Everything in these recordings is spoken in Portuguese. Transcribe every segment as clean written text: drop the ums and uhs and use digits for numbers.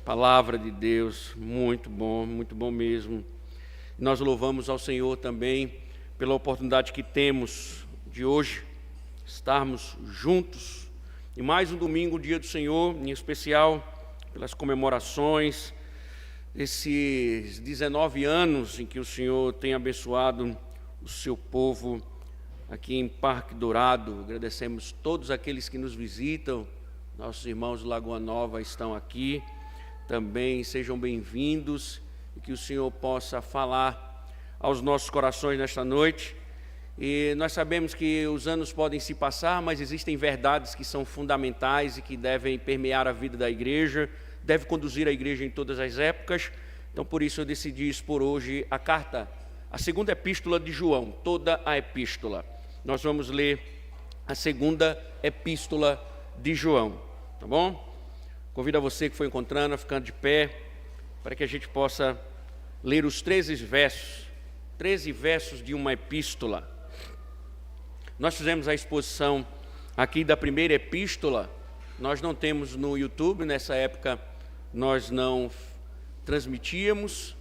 Palavra de Deus, muito bom mesmo. Nós louvamos ao Senhor também pela oportunidade que temos de hoje estarmos juntos e mais um domingo, dia do Senhor, em especial pelas comemorações desses 19 anos em que o Senhor tem abençoado o seu povo aqui em Parque Dourado. Agradecemos todos aqueles que nos visitam. Nossos irmãos de Lagoa Nova estão aqui também, sejam bem-vindos e que o Senhor possa falar aos nossos corações nesta noite. E nós sabemos que os anos podem se passar, mas existem verdades que são fundamentais e que devem permear a vida da igreja, devem conduzir a igreja em todas as épocas. Então, por isso eu decidi expor hoje a segunda epístola de João, toda a epístola. Nós vamos ler a segunda epístola de João, tá bom? Convido a você que foi encontrando a ficar de pé, para que a gente possa ler os 13 versos de uma epístola. Nós fizemos a exposição aqui da primeira epístola, nós não temos no YouTube, nessa época nós não transmitíamos,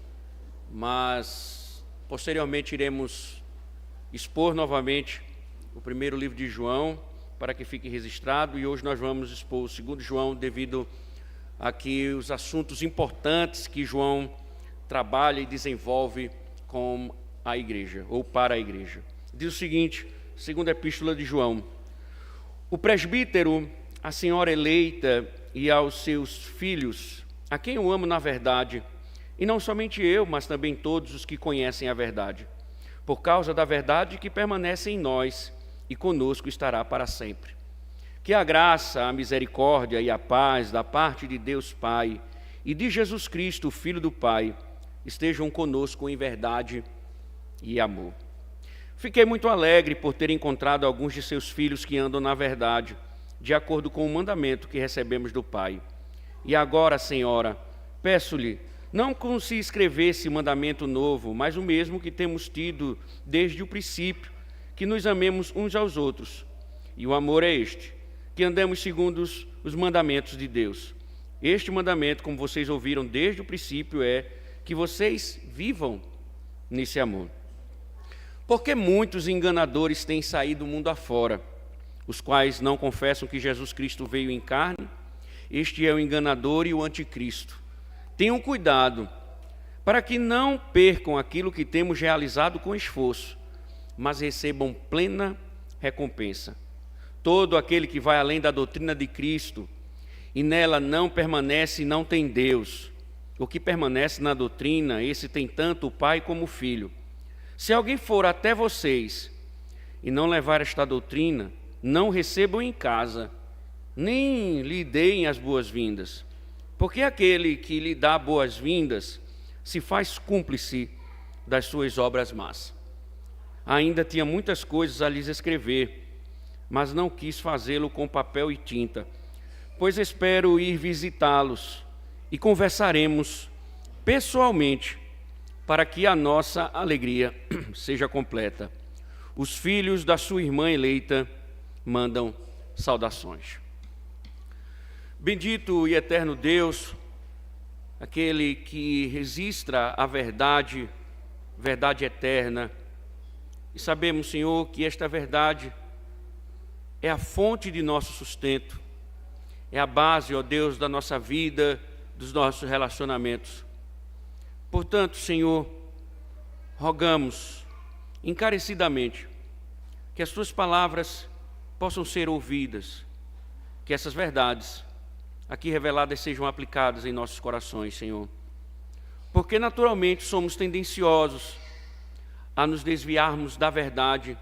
mas posteriormente iremos expor novamente o primeiro livro de João, para que fique registrado, e hoje nós vamos expor o segundo João, devido aqui os assuntos importantes que João trabalha e desenvolve com a igreja, ou para a igreja. Diz o seguinte, segunda epístola de João: o presbítero, a senhora eleita e aos seus filhos, a quem eu amo na verdade, e não somente eu, mas também todos os que conhecem a verdade, por causa da verdade que permanece em nós e conosco estará para sempre. Que a graça, a misericórdia e a paz da parte de Deus Pai e de Jesus Cristo, Filho do Pai, estejam conosco em verdade e amor. Fiquei muito alegre por ter encontrado alguns de seus filhos que andam na verdade, de acordo com o mandamento que recebemos do Pai. E agora, Senhora, peço-lhe, não como se escrevesse mandamento novo, mas o mesmo que temos tido desde o princípio, que nos amemos uns aos outros. E o amor é este, que andemos segundo os mandamentos de Deus. Este mandamento, como vocês ouviram desde o princípio, é que vocês vivam nesse amor. Porque muitos enganadores têm saído do mundo afora, os quais não confessam que Jesus Cristo veio em carne. Este é o enganador e o anticristo. Tenham cuidado, para que não percam aquilo que temos realizado com esforço, mas recebam plena recompensa. Todo aquele que vai além da doutrina de Cristo e nela não permanece, não tem Deus. O que permanece na doutrina, esse tem tanto o Pai como o Filho. Se alguém for até vocês e não levar esta doutrina, não recebam em casa, nem lhe deem as boas-vindas, porque aquele que lhe dá boas-vindas se faz cúmplice das suas obras más. Ainda tinha muitas coisas a lhes escrever, mas não quis fazê-lo com papel e tinta, pois espero ir visitá-los e conversaremos pessoalmente, para que a nossa alegria seja completa. Os filhos da sua irmã eleita mandam saudações. Bendito e eterno Deus, aquele que registra a verdade, verdade eterna. E sabemos, Senhor, que esta verdade é a fonte de nosso sustento, é a base, ó Deus, da nossa vida, dos nossos relacionamentos. Portanto, Senhor, rogamos encarecidamente que as Tuas palavras possam ser ouvidas, que essas verdades aqui reveladas sejam aplicadas em nossos corações, Senhor. Porque naturalmente somos tendenciosos a nos desviarmos da verdade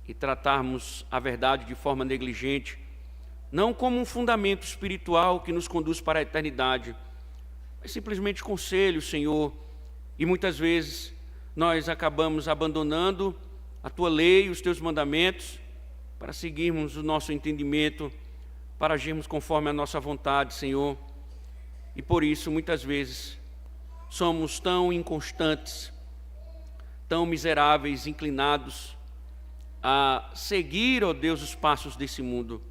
e tratarmos a verdade de forma negligente, não como um fundamento espiritual que nos conduz para a eternidade, mas simplesmente conselho, Senhor, e muitas vezes nós acabamos abandonando a Tua lei, os Teus mandamentos, para seguirmos o nosso entendimento, para agirmos conforme a nossa vontade, Senhor, e por isso muitas vezes somos tão inconstantes, tão miseráveis, inclinados a seguir, ó Deus, os passos desse mundo.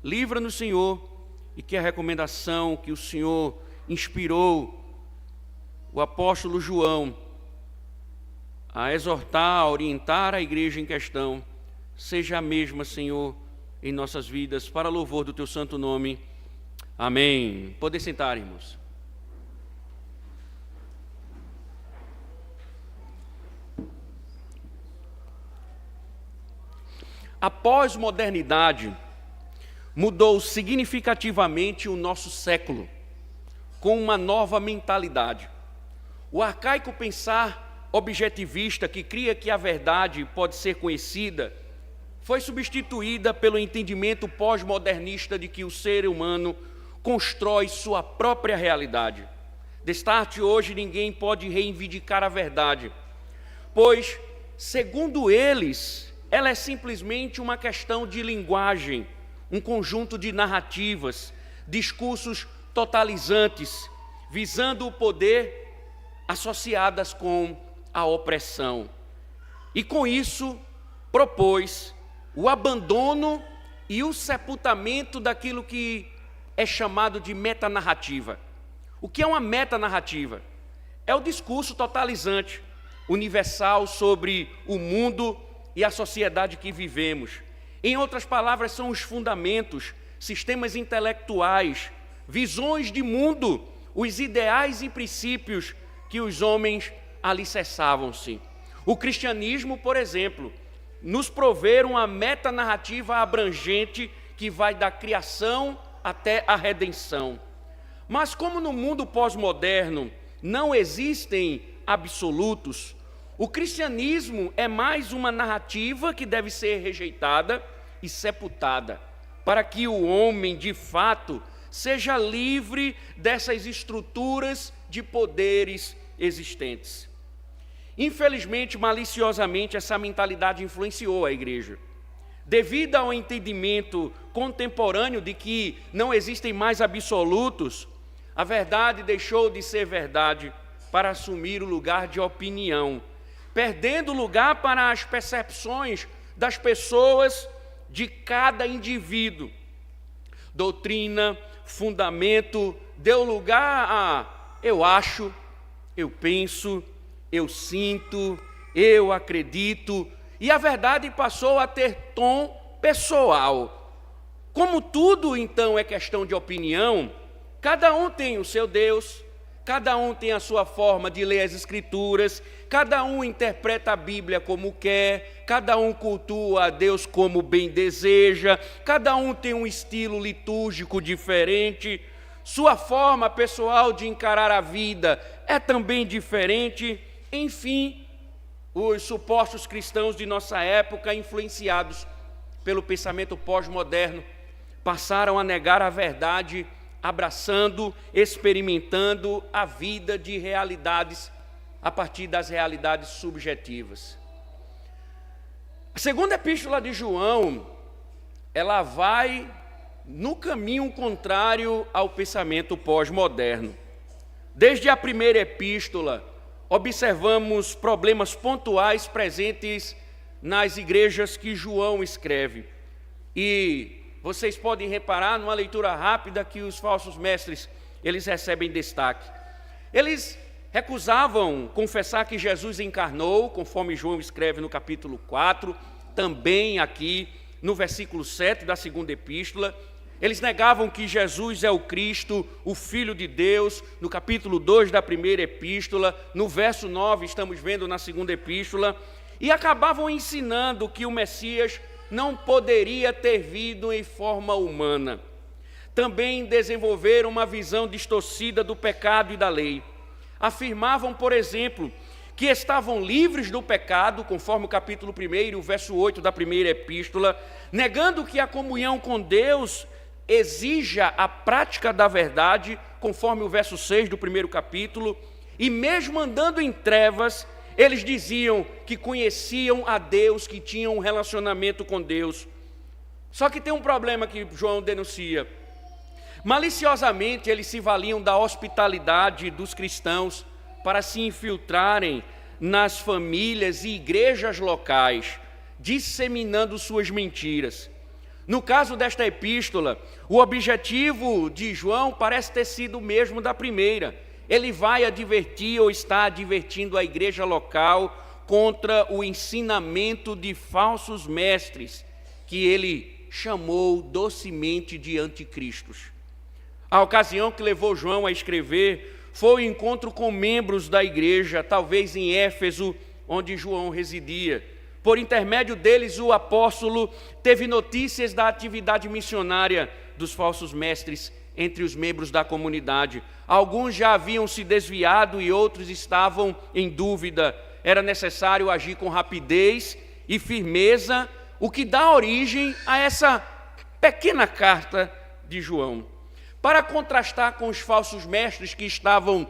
Livra-nos, Senhor, e que a recomendação que o Senhor inspirou o apóstolo João a exortar, a orientar a igreja em questão, seja a mesma, Senhor, em nossas vidas, para louvor do Teu santo nome. Amém. Poder sentar, irmãos. A pós-modernidade mudou significativamente o nosso século, com uma nova mentalidade. O arcaico pensar objetivista que cria que a verdade pode ser conhecida foi substituída pelo entendimento pós-modernista de que o ser humano constrói sua própria realidade. Destarte hoje, ninguém pode reivindicar a verdade, pois, segundo eles, ela é simplesmente uma questão de linguagem, um conjunto de narrativas, discursos totalizantes, visando o poder, associadas com a opressão. E com isso, propôs o abandono e o sepultamento daquilo que é chamado de metanarrativa. O que é uma metanarrativa? É o discurso totalizante, universal sobre o mundo e a sociedade que vivemos. Em outras palavras, são os fundamentos, sistemas intelectuais, visões de mundo, os ideais e princípios que os homens alicerçavam-se. O cristianismo, por exemplo, nos provê uma metanarrativa abrangente que vai da criação até a redenção. Mas como no mundo pós-moderno não existem absolutos, o cristianismo é mais uma narrativa que deve ser rejeitada e sepultada, para que o homem, de fato, seja livre dessas estruturas de poderes existentes. Infelizmente, maliciosamente, essa mentalidade influenciou a igreja. Devido ao entendimento contemporâneo de que não existem mais absolutos, a verdade deixou de ser verdade para assumir o lugar de opinião, perdendo lugar para as percepções das pessoas, de cada indivíduo. Doutrina, fundamento, deu lugar a eu acho, eu penso, eu sinto, eu acredito, e a verdade passou a ter tom pessoal. Como tudo, então, é questão de opinião, cada um tem o seu Deus, cada um tem a sua forma de ler as Escrituras, cada um interpreta a Bíblia como quer, cada um cultua a Deus como bem deseja, cada um tem um estilo litúrgico diferente, sua forma pessoal de encarar a vida é também diferente. Enfim, os supostos cristãos de nossa época, influenciados pelo pensamento pós-moderno, passaram a negar a verdade, abraçando, experimentando a vida de realidades a partir das realidades subjetivas. A segunda epístola de João, ela vai no caminho contrário ao pensamento pós-moderno. Desde a primeira epístola, observamos problemas pontuais presentes nas igrejas que João escreve. E vocês podem reparar numa leitura rápida que os falsos mestres, eles recebem destaque. Eles recusavam confessar que Jesus encarnou, conforme João escreve no capítulo 4, também aqui no versículo 7 da segunda epístola. Eles negavam que Jesus é o Cristo, o Filho de Deus, no capítulo 2 da primeira epístola, no verso 9 estamos vendo na segunda epístola, e acabavam ensinando que o Messias não poderia ter vindo em forma humana. Também desenvolveram uma visão distorcida do pecado e da lei. Afirmavam, por exemplo, que estavam livres do pecado, conforme o capítulo 1, o verso 8 da primeira epístola, negando que a comunhão com Deus exija a prática da verdade, conforme o verso 6 do primeiro capítulo, e mesmo andando em trevas, eles diziam que conheciam a Deus, que tinham um relacionamento com Deus. Só que tem um problema que João denuncia. Maliciosamente, eles se valiam da hospitalidade dos cristãos para se infiltrarem nas famílias e igrejas locais, disseminando suas mentiras. No caso desta epístola, o objetivo de João parece ter sido o mesmo da primeira. Ele vai advertir ou está advertindo a igreja local contra o ensinamento de falsos mestres, que ele chamou docemente de anticristos. A ocasião que levou João a escrever foi o encontro com membros da igreja, talvez em Éfeso, onde João residia. Por intermédio deles, o apóstolo teve notícias da atividade missionária dos falsos mestres entre os membros da comunidade. Alguns já haviam se desviado e outros estavam em dúvida. Era necessário agir com rapidez e firmeza, o que dá origem a essa pequena carta de João. Para contrastar com os falsos mestres que estavam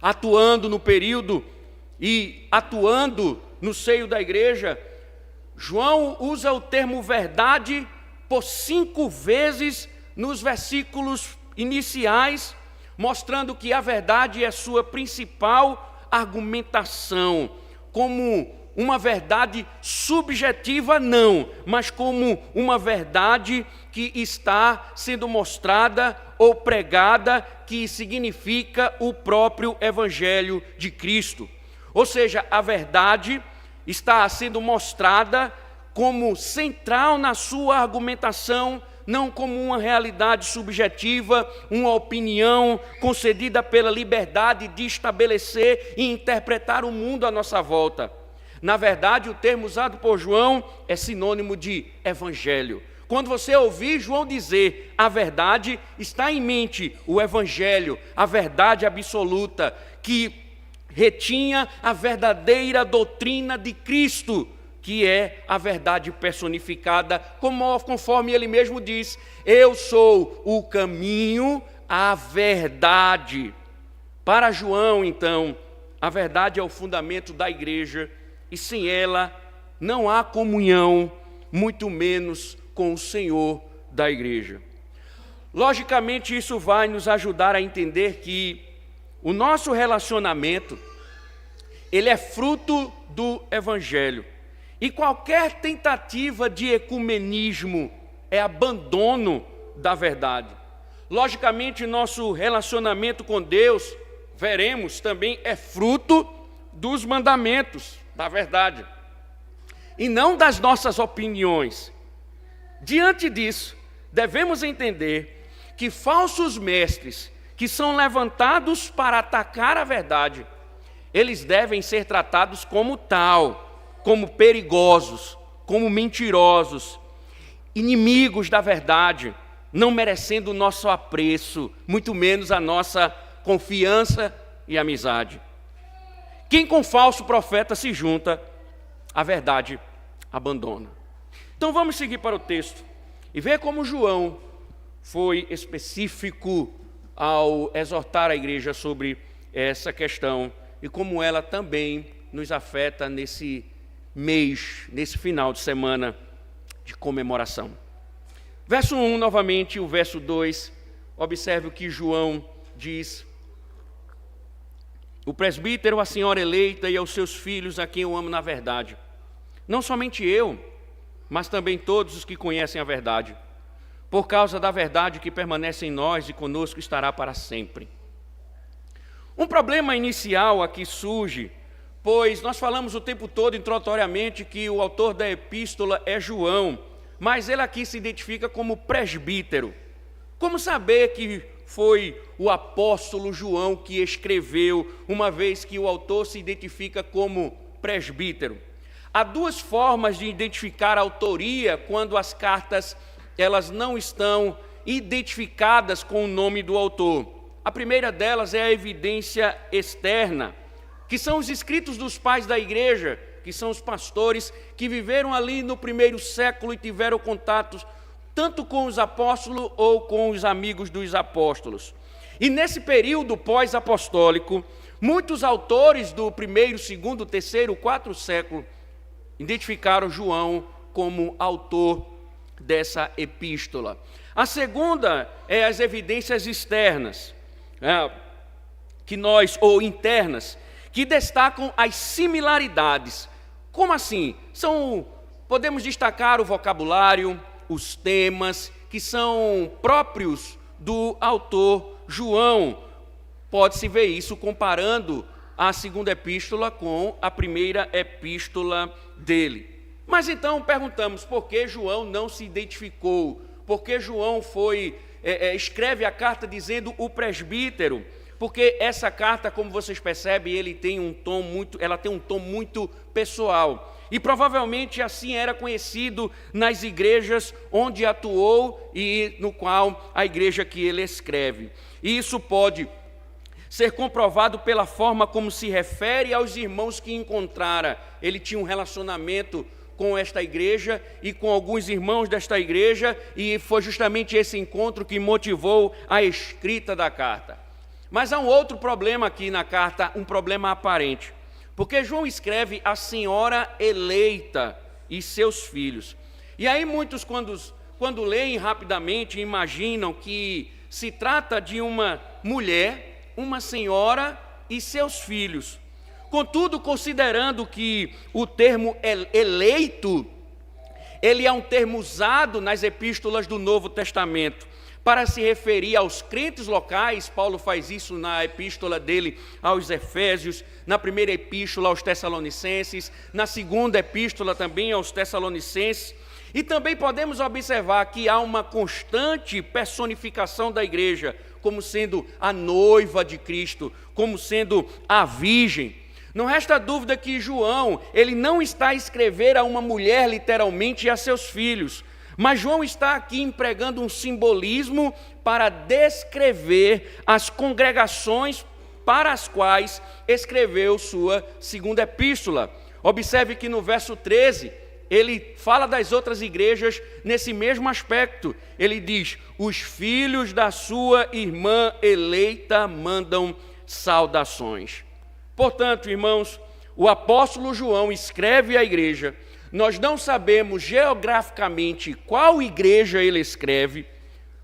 atuando no período e atuando no seio da igreja, João usa o termo verdade por 5 vezes nos versículos iniciais, mostrando que a verdade é sua principal argumentação, como uma verdade subjetiva, não, mas como uma verdade que está sendo mostrada ou pregada, que significa o próprio Evangelho de Cristo. Ou seja, a verdade está sendo mostrada como central na sua argumentação, não como uma realidade subjetiva, uma opinião concedida pela liberdade de estabelecer e interpretar o mundo à nossa volta. Na verdade, o termo usado por João é sinônimo de evangelho. Quando você ouvir João dizer a verdade, está em mente o evangelho, a verdade absoluta, que retinha a verdadeira doutrina de Cristo, que é a verdade personificada, conforme ele mesmo diz: eu sou o caminho, a verdade. Para João, então, a verdade é o fundamento da igreja, e sem ela não há comunhão, muito menos com o Senhor da igreja. Logicamente, isso vai nos ajudar a entender que o nosso relacionamento, ele é fruto do Evangelho. E qualquer tentativa de ecumenismo é abandono da verdade. Logicamente, nosso relacionamento com Deus, veremos também, é fruto dos mandamentos da verdade, e não das nossas opiniões. Diante disso, devemos entender que falsos mestres que são levantados para atacar a verdade, eles devem ser tratados como tal, como perigosos, como mentirosos, inimigos da verdade, não merecendo o nosso apreço, muito menos a nossa confiança e amizade. Quem com falso profeta se junta, a verdade abandona. Então vamos seguir para o texto e ver como João foi específico ao exortar a igreja sobre essa questão e como ela também nos afeta nesse mês, nesse final de semana de comemoração. Verso 1, novamente, o verso 2, observe o que João diz: o presbítero, a senhora eleita e aos seus filhos, a quem eu amo na verdade. Não somente eu, mas também todos os que conhecem a verdade. Por causa da verdade que permanece em nós e conosco estará para sempre. Um problema inicial aqui surge, pois nós falamos o tempo todo introdutoriamente que o autor da epístola é João, mas ele aqui se identifica como presbítero. Como saber que foi o apóstolo João que escreveu, uma vez que o autor se identifica como presbítero? Há 2 formas de identificar a autoria quando as cartas elas não estão identificadas com o nome do autor. A primeira delas é a evidência externa, que são os escritos dos pais da igreja, que são os pastores que viveram ali no primeiro século e tiveram contatos tanto com os apóstolos ou com os amigos dos apóstolos. E nesse período pós-apostólico, muitos autores do 1º, 2º, 3º, 4º século identificaram João como autor dessa epístola. A segunda é as evidências externas, ou internas, que destacam as similaridades. Como assim? Podemos destacar o vocabulário, os temas que são próprios do autor João. Pode-se ver isso comparando a segunda epístola com a primeira epístola dele. Mas então perguntamos, por que João não se identificou? Por que João escreve a carta dizendo o presbítero? Porque essa carta, como vocês percebem, ela tem um tom muito pessoal. E provavelmente assim era conhecido nas igrejas onde atuou e no qual a igreja que ele escreve. E isso pode ser comprovado pela forma como se refere aos irmãos que encontrara. Ele tinha um relacionamento com esta igreja e com alguns irmãos desta igreja, e foi justamente esse encontro que motivou a escrita da carta. Mas há um outro problema aqui na carta, um problema aparente, porque João escreve a senhora eleita e seus filhos. E aí muitos, quando leem rapidamente, imaginam que se trata de uma mulher, uma senhora e seus filhos. Contudo, considerando que o termo eleito, ele é um termo usado nas epístolas do Novo Testamento para se referir aos crentes locais. Paulo faz isso na epístola dele aos Efésios, na primeira epístola aos Tessalonicenses, na segunda epístola também aos Tessalonicenses. E também podemos observar que há uma constante personificação da igreja, como sendo a noiva de Cristo, como sendo a virgem. Não resta dúvida que João, ele não está a escrever a uma mulher literalmente e a seus filhos, mas João está aqui empregando um simbolismo para descrever as congregações para as quais escreveu sua segunda epístola. Observe que no verso 13, ele fala das outras igrejas nesse mesmo aspecto. Ele diz: os filhos da sua irmã eleita mandam saudações. Portanto, irmãos, o apóstolo João escreve à igreja. Nós não sabemos geograficamente qual igreja ele escreve,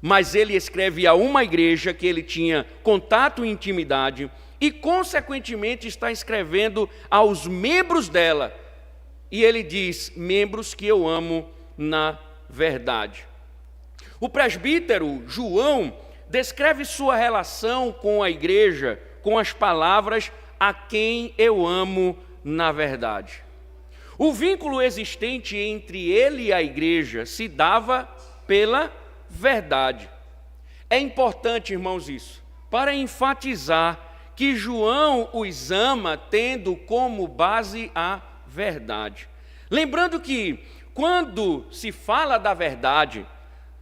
mas ele escreve a uma igreja que ele tinha contato e intimidade e, consequentemente, está escrevendo aos membros dela. E ele diz: membros que eu amo na verdade. O presbítero João descreve sua relação com a igreja com as palavras: a quem eu amo na verdade. O vínculo existente entre ele e a igreja se dava pela verdade. É importante, irmãos, isso, para enfatizar que João os ama tendo como base a verdade. Lembrando que, quando se fala da verdade,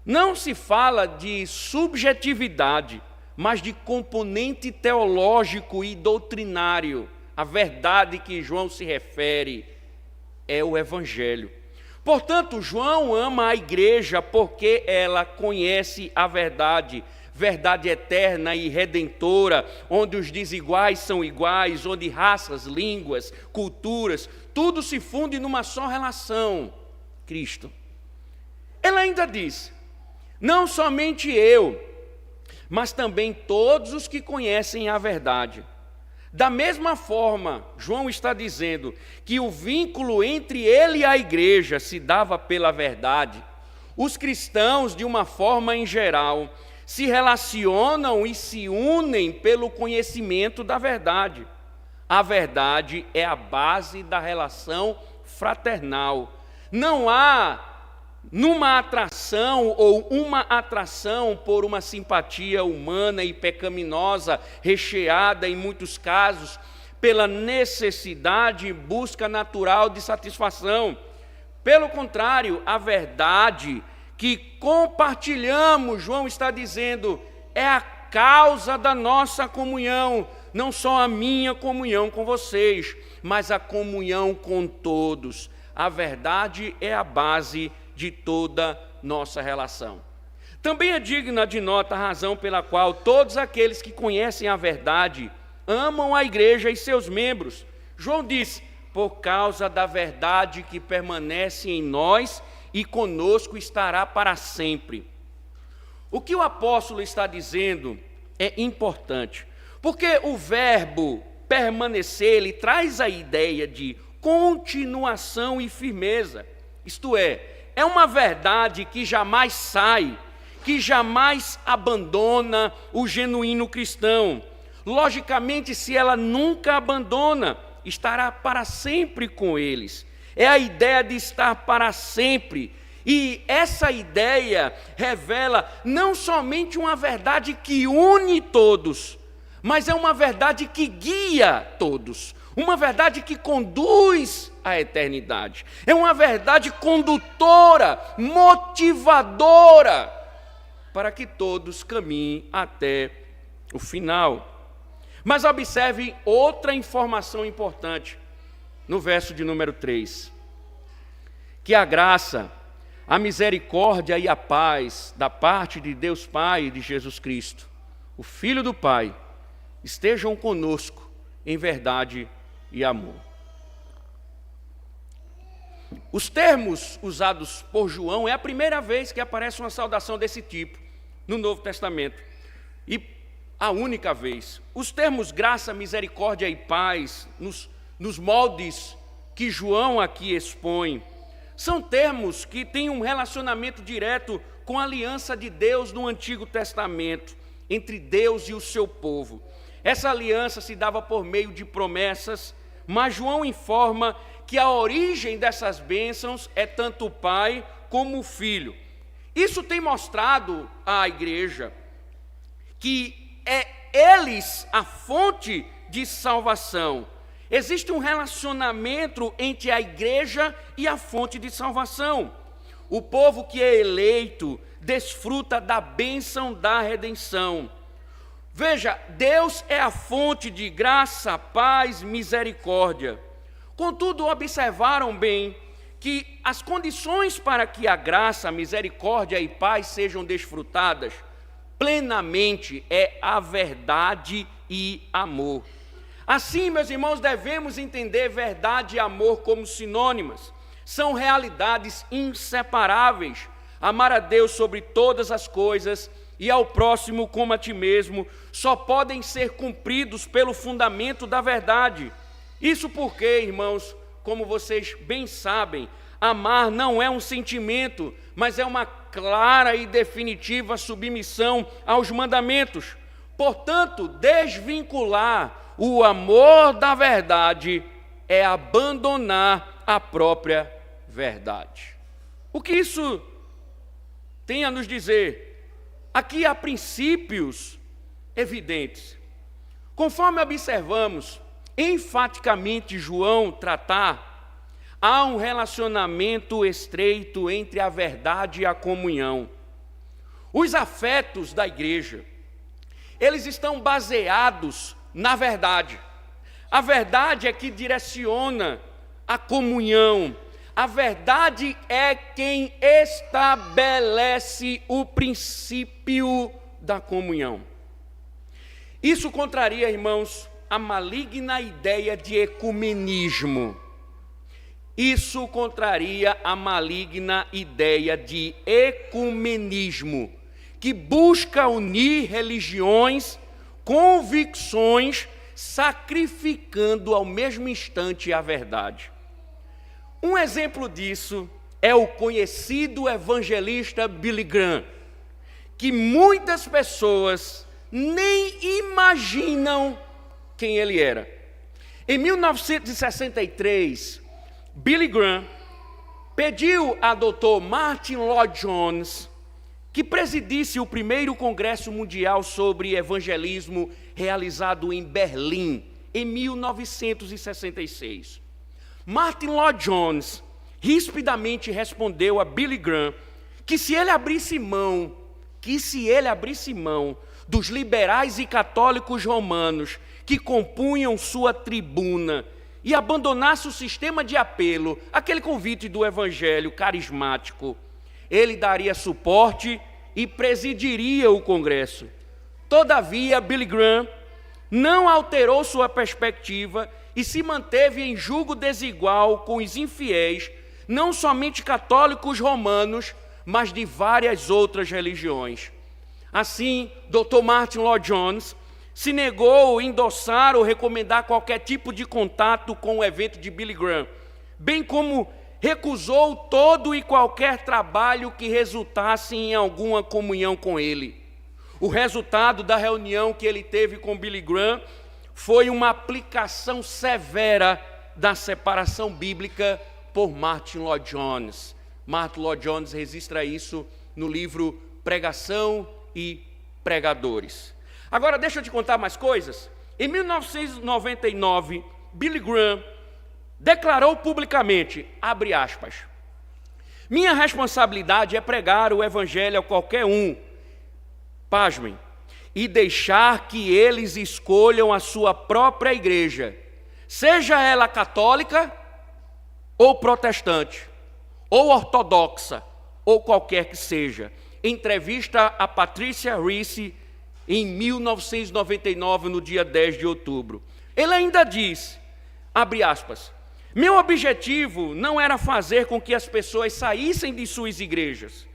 não se fala de subjetividade, mas de componente teológico e doutrinário. A verdade que João se refere é o Evangelho. Portanto, João ama a igreja porque ela conhece a verdade, verdade eterna e redentora, onde os desiguais são iguais, onde raças, línguas, culturas, tudo se funde numa só relação: Cristo. Ela ainda diz: não somente eu, mas também todos os que conhecem a verdade. Da mesma forma, João está dizendo que o vínculo entre ele e a igreja se dava pela verdade. Os cristãos, de uma forma em geral, se relacionam e se unem pelo conhecimento da verdade. A verdade é a base da relação fraternal. Não há numa atração ou uma atração por uma simpatia humana e pecaminosa, recheada em muitos casos pela necessidade e busca natural de satisfação. Pelo contrário, a verdade que compartilhamos, João está dizendo, é a causa da nossa comunhão, não só a minha comunhão com vocês, mas a comunhão com todos. A verdade é a base de toda nossa relação. Também é digna de nota a razão pela qual todos aqueles que conhecem a verdade amam a igreja e seus membros. João diz: por causa da verdade que permanece em nós e conosco estará para sempre. O que o apóstolo está dizendo é importante, porque o verbo permanecer, ele traz a ideia de continuação e firmeza. Isto é, é uma verdade que jamais sai, que jamais abandona o genuíno cristão. Logicamente, se ela nunca abandona, estará para sempre com eles. É a ideia de estar para sempre. E essa ideia revela não somente uma verdade que une todos, mas é uma verdade que guia todos. Uma verdade que conduz à eternidade. É uma verdade condutora, motivadora, para que todos caminhem até o final. Mas observe outra informação importante no verso de número 3. Que a graça, a misericórdia e a paz da parte de Deus Pai e de Jesus Cristo, o Filho do Pai, estejam conosco em verdade e amor. Os termos usados por João é a primeira vez que aparece uma saudação desse tipo no Novo Testamento. E a única vez. Os termos graça, misericórdia e paz, nos moldes que João aqui expõe, são termos que têm um relacionamento direto com a aliança de Deus no Antigo Testamento, entre Deus e o seu povo. Essa aliança se dava por meio de promessas, mas João informa que a origem dessas bênçãos é tanto o Pai como o Filho. Isso tem mostrado à igreja que é eles a fonte de salvação. Existe um relacionamento entre a igreja e a fonte de salvação. O povo que é eleito desfruta da bênção da redenção. Veja, Deus é a fonte de graça, paz, misericórdia. Contudo, observaram bem que as condições para que a graça, a misericórdia e paz sejam desfrutadas plenamente é a verdade e amor. Assim, meus irmãos, devemos entender verdade e amor como sinônimas. São realidades inseparáveis. Amar a Deus sobre todas as coisas e ao próximo como a ti mesmo só podem ser cumpridos pelo fundamento da verdade. Isso porque, irmãos, como vocês bem sabem, amar não é um sentimento, mas é uma clara e definitiva submissão aos mandamentos. Portanto, desvincular o amor da verdade é abandonar a própria verdade. O que isso tem a nos dizer? Aqui há princípios evidentes. Conforme observamos, enfaticamente João tratar, há um relacionamento estreito entre a verdade e a comunhão. Os afetos da igreja, eles estão baseados na verdade. A verdade é que direciona a comunhão. A verdade é quem estabelece o princípio da comunhão. Isso contraria, irmãos, a maligna ideia de ecumenismo. Isso contraria a maligna ideia de ecumenismo, que busca unir religiões, convicções, sacrificando ao mesmo instante a verdade. Um exemplo disso é o conhecido evangelista Billy Graham, que muitas pessoas nem imaginam quem ele era. Em 1963, Billy Graham pediu a Dr. Martin Lloyd-Jones que presidisse o primeiro Congresso Mundial sobre Evangelismo realizado em Berlim, em 1966. Martin Lloyd-Jones rispidamente respondeu a Billy Graham que se ele abrisse mão dos liberais e católicos romanos que compunham sua tribuna e abandonasse o sistema de apelo, aquele convite do evangelho carismático, ele daria suporte e presidiria o congresso. Todavia, Billy Graham não alterou sua perspectiva e se manteve em julgo desigual com os infiéis, não somente católicos romanos, mas de várias outras religiões. Assim, Dr. Martin Lloyd-Jones se negou a endossar ou recomendar qualquer tipo de contato com o evento de Billy Graham, bem como recusou todo e qualquer trabalho que resultasse em alguma comunhão com ele. O resultado da reunião que ele teve com Billy Graham foi uma aplicação severa da separação bíblica por Martyn Lloyd-Jones. Martyn Lloyd-Jones registra isso no livro Pregação e Pregadores. Agora, deixa eu te contar mais coisas. Em 1999, Billy Graham declarou publicamente, abre aspas, minha responsabilidade é pregar o evangelho a qualquer um, pasmem, e deixar que eles escolham a sua própria igreja, seja ela católica ou protestante, ou ortodoxa, ou qualquer que seja. Entrevista a Patricia Reese em 1999, no dia 10 de outubro. Ele ainda diz, abre aspas, meu objetivo não era fazer com que as pessoas saíssem de suas igrejas.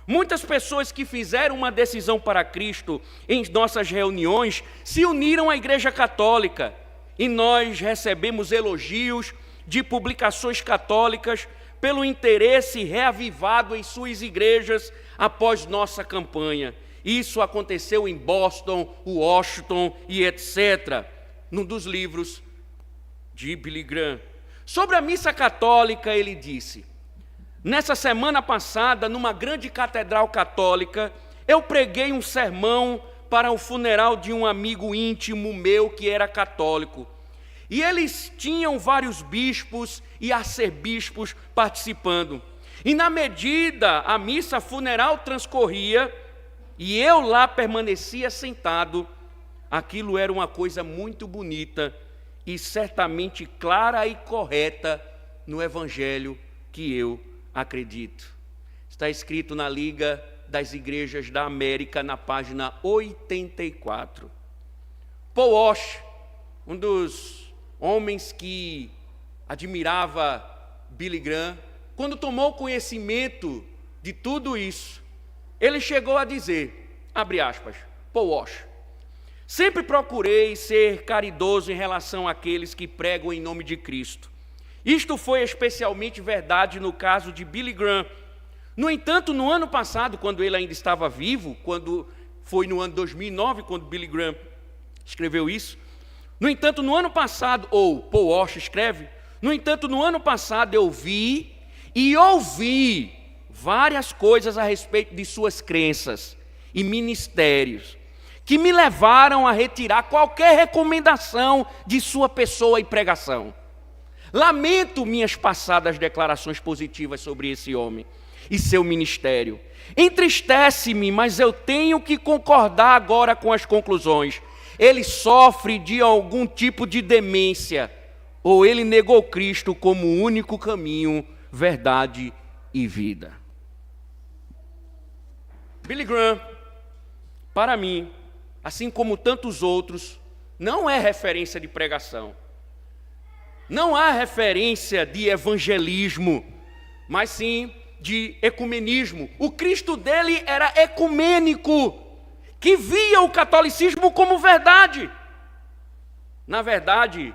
Muitas pessoas que fizeram uma decisão para Cristo em nossas reuniões se uniram à Igreja Católica e nós recebemos elogios de publicações católicas pelo interesse reavivado em suas igrejas após nossa campanha. Isso aconteceu em Boston, Washington e etc., num dos livros de Billy Graham. Sobre a missa católica, ele disse, nessa semana passada, numa grande catedral católica, eu preguei um sermão para o funeral de um amigo íntimo meu que era católico. E eles tinham vários bispos e arcebispos participando. E na medida a missa funeral transcorria, e eu lá permanecia sentado, aquilo era uma coisa muito bonita e certamente clara e correta no evangelho que eu acredito. Está escrito na Liga das Igrejas da América, na página 84. Paul Walsh, um dos homens que admirava Billy Graham, quando tomou conhecimento de tudo isso, ele chegou a dizer, abre aspas, Paul Walsh, sempre procurei ser caridoso em relação àqueles que pregam em nome de Cristo. Isto foi especialmente verdade no caso de Billy Graham. No entanto, no ano passado, quando ele ainda estava vivo, quando foi no ano 2009, quando Billy Graham escreveu isso, no entanto, no ano passado, ou Paul Walsh escreve, no entanto, no ano passado eu vi e ouvi várias coisas a respeito de suas crenças e ministérios, que me levaram a retirar qualquer recomendação de sua pessoa e pregação. Lamento minhas passadas declarações positivas sobre esse homem e seu ministério. Entristece-me, mas eu tenho que concordar agora com as conclusões. Ele sofre de algum tipo de demência, ou ele negou Cristo como o único caminho, verdade e vida. Billy Graham, para mim, assim como tantos outros, não é referência de pregação. Não há referência de evangelismo, mas sim de ecumenismo. O Cristo dele era ecumênico, que via o catolicismo como verdade. Na verdade,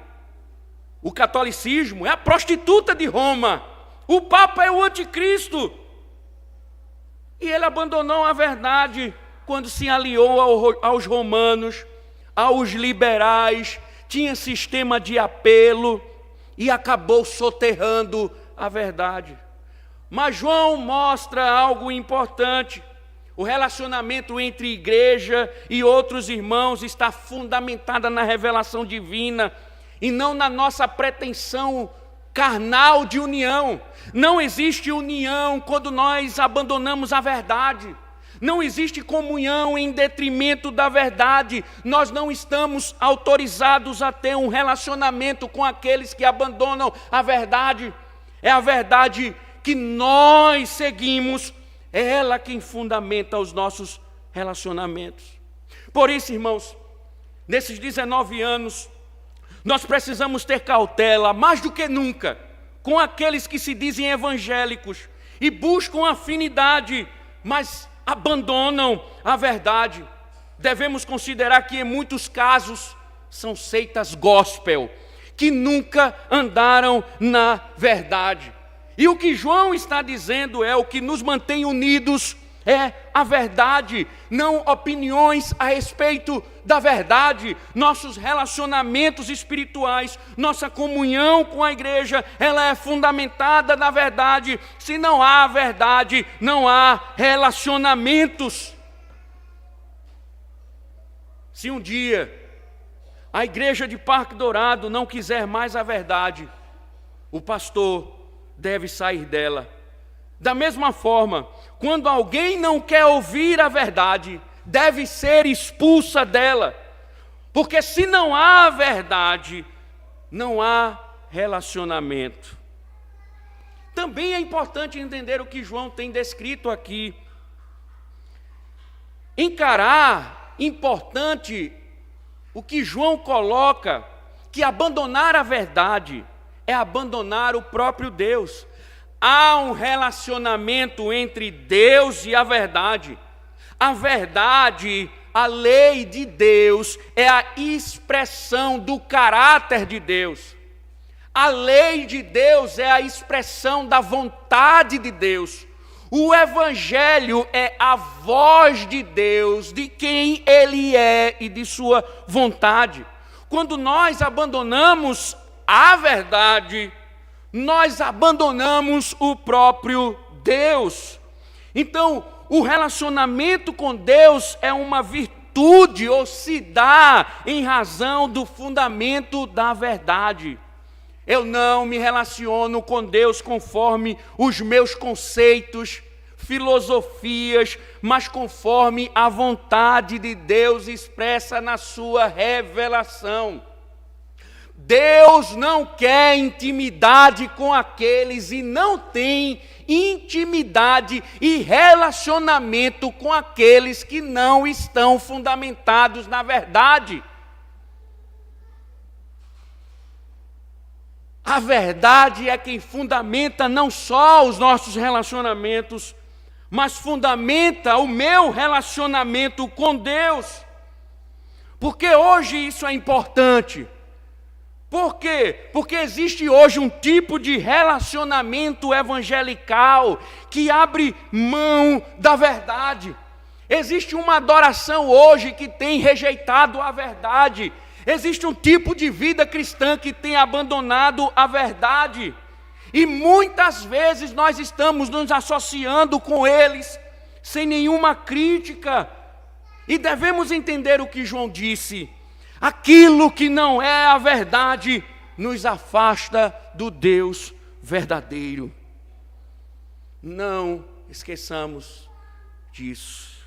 o catolicismo é a prostituta de Roma. O Papa é o anticristo. E ele abandonou a verdade quando se aliou aos romanos, aos liberais, tinha sistema de apelo e acabou soterrando a verdade. Mas João mostra algo importante. O relacionamento entre igreja e outros irmãos está fundamentado na revelação divina e não na nossa pretensão carnal de união. Não existe união quando nós abandonamos a verdade. Não existe comunhão em detrimento da verdade. Nós não estamos autorizados a ter um relacionamento com aqueles que abandonam a verdade. É a verdade que nós seguimos, é ela quem fundamenta os nossos relacionamentos. Por isso, irmãos, nesses 19 anos, nós precisamos ter cautela, mais do que nunca, com aqueles que se dizem evangélicos e buscam afinidade, mas abandonam a verdade. Devemos considerar que em muitos casos são seitas gospel, que nunca andaram na verdade. E o que João está dizendo é: o que nos mantém unidos é a verdade, não opiniões a respeito da verdade. Nossos relacionamentos espirituais, nossa comunhão com a igreja, ela é fundamentada na verdade. Se não há verdade, não há relacionamentos. Se um dia a igreja de Parque Dourado não quiser mais a verdade, o pastor deve sair dela. Da mesma forma, quando alguém não quer ouvir a verdade, deve ser expulsa dela. Porque se não há verdade, não há relacionamento. Também é importante entender o que João tem descrito aqui. Encarar, importante, o que João coloca, que abandonar a verdade é abandonar o próprio Deus. Há um relacionamento entre Deus e a verdade. A verdade, a lei de Deus, é a expressão do caráter de Deus. A lei de Deus é a expressão da vontade de Deus. O Evangelho é a voz de Deus, de quem Ele é e de sua vontade. Quando nós abandonamos a verdade, nós abandonamos o próprio Deus. Então, o relacionamento com Deus é uma virtude, ou se dá em razão do fundamento da verdade. Eu não me relaciono com Deus conforme os meus conceitos, filosofias, mas conforme a vontade de Deus expressa na sua revelação. Deus não quer intimidade com aqueles e não tem intimidade e relacionamento com aqueles que não estão fundamentados na verdade. A verdade é quem fundamenta não só os nossos relacionamentos, mas fundamenta o meu relacionamento com Deus. Porque hoje isso é importante. Por quê? Porque existe hoje um tipo de relacionamento evangelical que abre mão da verdade. Existe uma adoração hoje que tem rejeitado a verdade. Existe um tipo de vida cristã que tem abandonado a verdade. E muitas vezes nós estamos nos associando com eles sem nenhuma crítica. E devemos entender o que João disse. Aquilo que não é a verdade nos afasta do Deus verdadeiro. Não esqueçamos disso.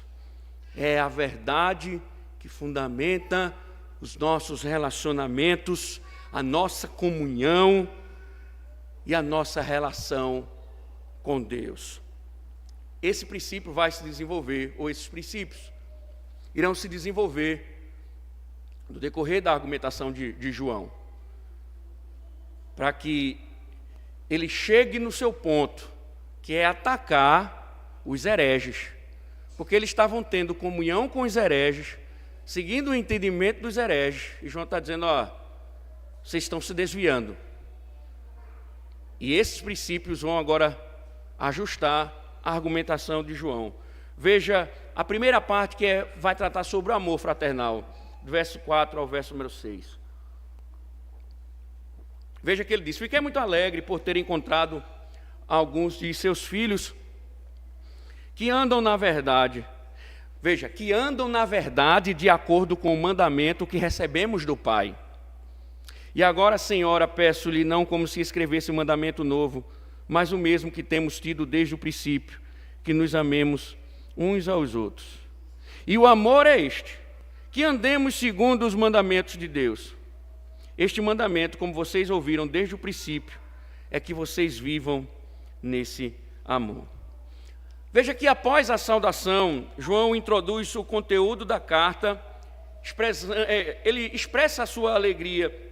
É a verdade que fundamenta os nossos relacionamentos, a nossa comunhão e a nossa relação com Deus. Esse princípio vai se desenvolver, ou esses princípios irão se desenvolver no decorrer da argumentação de João, para que ele chegue no seu ponto, que é atacar os hereges, porque eles estavam tendo comunhão com os hereges, seguindo o entendimento dos hereges, e João está dizendo: ó, vocês estão se desviando. E esses princípios vão agora ajustar a argumentação de João. Veja a primeira parte, que vai tratar sobre o amor fraternal, do verso 4 ao verso número 6. Veja que ele diz: fiquei muito alegre por ter encontrado alguns de seus filhos que andam na verdade. Veja, que andam na verdade de acordo com o mandamento que recebemos do Pai. E agora, Senhora, peço-lhe não como se escrevesse um mandamento novo, mas o mesmo que temos tido desde o princípio, que nos amemos uns aos outros. E o amor é este: que andemos segundo os mandamentos de Deus. Este mandamento, como vocês ouviram desde o princípio, é que vocês vivam nesse amor. Veja que após a saudação, João introduz o conteúdo da carta, ele expressa a sua alegria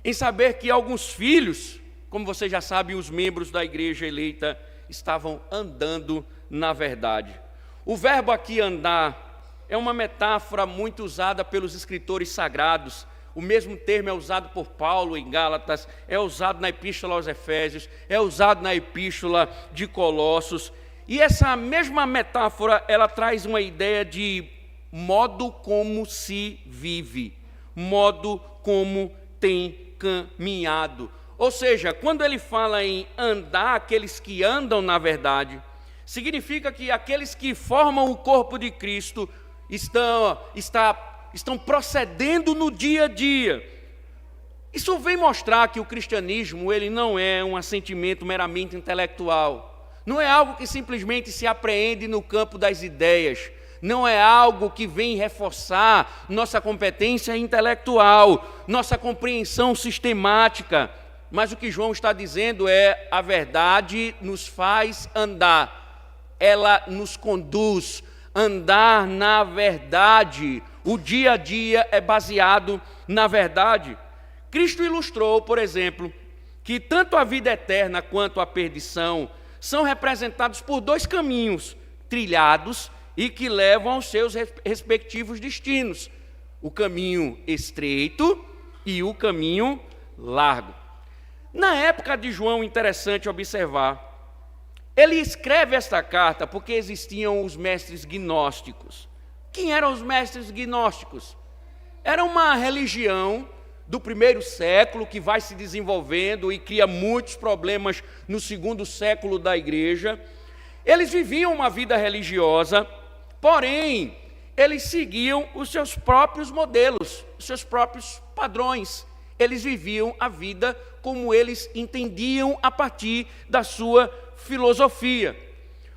em saber que alguns filhos, como vocês já sabem, os membros da igreja eleita, estavam andando na verdade. O verbo aqui andar é uma metáfora muito usada pelos escritores sagrados. o mesmo termo é usado por Paulo em Gálatas, é usado na Epístola aos Efésios, é usado na Epístola de Colossos. E essa mesma metáfora, ela traz uma ideia de modo como se vive, modo como tem caminhado. Ou seja, quando ele fala em andar, aqueles que andam na verdade, significa que aqueles que formam o corpo de Cristo estão procedendo no dia a dia. Isso vem mostrar que o cristianismo ele não é um assentimento meramente intelectual. Não é algo que simplesmente se apreende no campo das ideias. Não é algo que vem reforçar nossa competência intelectual, nossa compreensão sistemática. Mas o que João está dizendo é: a verdade nos faz andar, ela nos conduz. Andar na verdade, o dia a dia é baseado na verdade. Cristo ilustrou, por exemplo, que tanto a vida eterna quanto a perdição são representados por dois caminhos trilhados e que levam aos seus respectivos destinos: o caminho estreito e o caminho largo. Na época de João, interessante observar, ele escreve esta carta porque existiam os mestres gnósticos. Quem eram os mestres gnósticos? Era uma religião do primeiro século que vai se desenvolvendo e cria muitos problemas no segundo século da igreja. Eles viviam uma vida religiosa, porém, eles seguiam os seus próprios modelos, os seus próprios padrões. Eles viviam a vida como eles entendiam a partir da sua filosofia.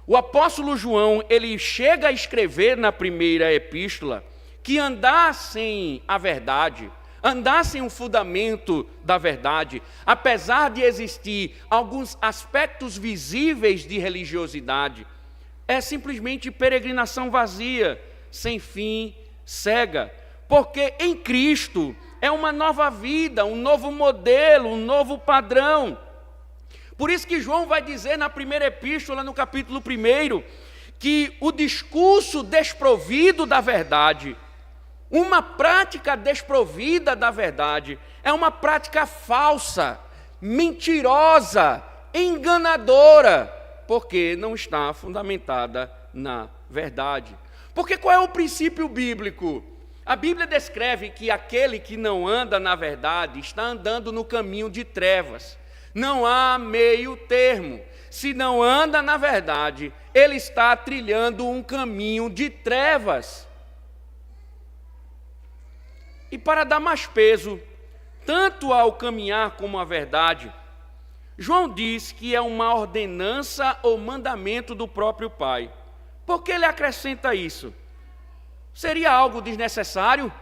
O apóstolo João, ele chega a escrever na primeira epístola que andar sem a verdade, andar sem o fundamento da verdade, apesar de existir alguns aspectos visíveis de religiosidade, é simplesmente peregrinação vazia, sem fim, cega, porque em Cristo é uma nova vida, um novo modelo, um novo padrão. Por isso que João vai dizer na primeira epístola, no capítulo 1, que o discurso desprovido da verdade, uma prática desprovida da verdade, é uma prática falsa, mentirosa, enganadora, porque não está fundamentada na verdade. Porque qual é o princípio bíblico? A Bíblia descreve que aquele que não anda na verdade está andando no caminho de trevas. Não há meio termo. Se não anda na verdade, ele está trilhando um caminho de trevas. E para dar mais peso, tanto ao caminhar como à verdade, João diz que é uma ordenança ou mandamento do próprio Pai. Por que ele acrescenta isso? Seria algo desnecessário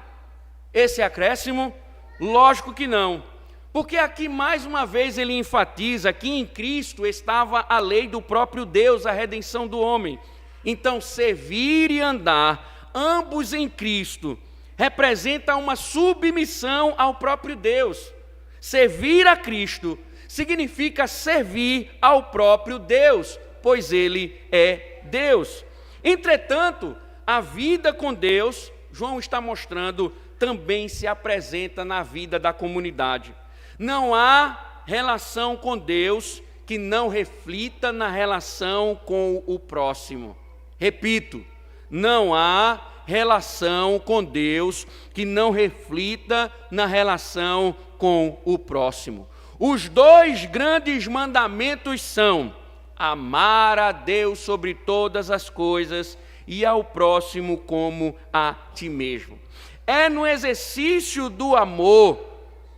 esse acréscimo? Lógico que não. Porque aqui mais uma vez ele enfatiza que em Cristo estava a lei do próprio Deus, a redenção do homem. Então, servir e andar, ambos em Cristo, representa uma submissão ao próprio Deus. Servir a Cristo significa servir ao próprio Deus, pois Ele é Deus. Entretanto, a vida com Deus, João está mostrando, também se apresenta na vida da comunidade. Não há relação com Deus que não reflita na relação com o próximo. Repito, não há relação com Deus que não reflita na relação com o próximo. Os dois grandes mandamentos são amar a Deus sobre todas as coisas e ao próximo como a ti mesmo. É no exercício do amor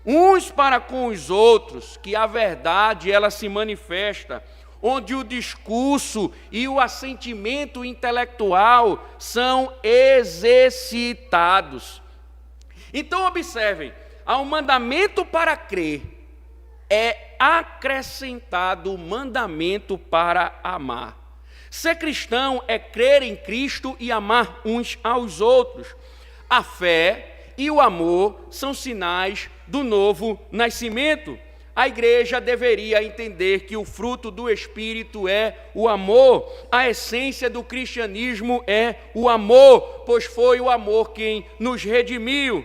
uns para com os outros que a verdade ela se manifesta, onde o discurso e o assentimento intelectual são exercitados. Então observem, ao mandamento para crer é acrescentado o mandamento para amar. Ser cristão é crer em Cristo e amar uns aos outros. A fé e o amor são sinais do novo nascimento. A igreja deveria entender que o fruto do Espírito é o amor. A essência do cristianismo é o amor, pois foi o amor quem nos redimiu.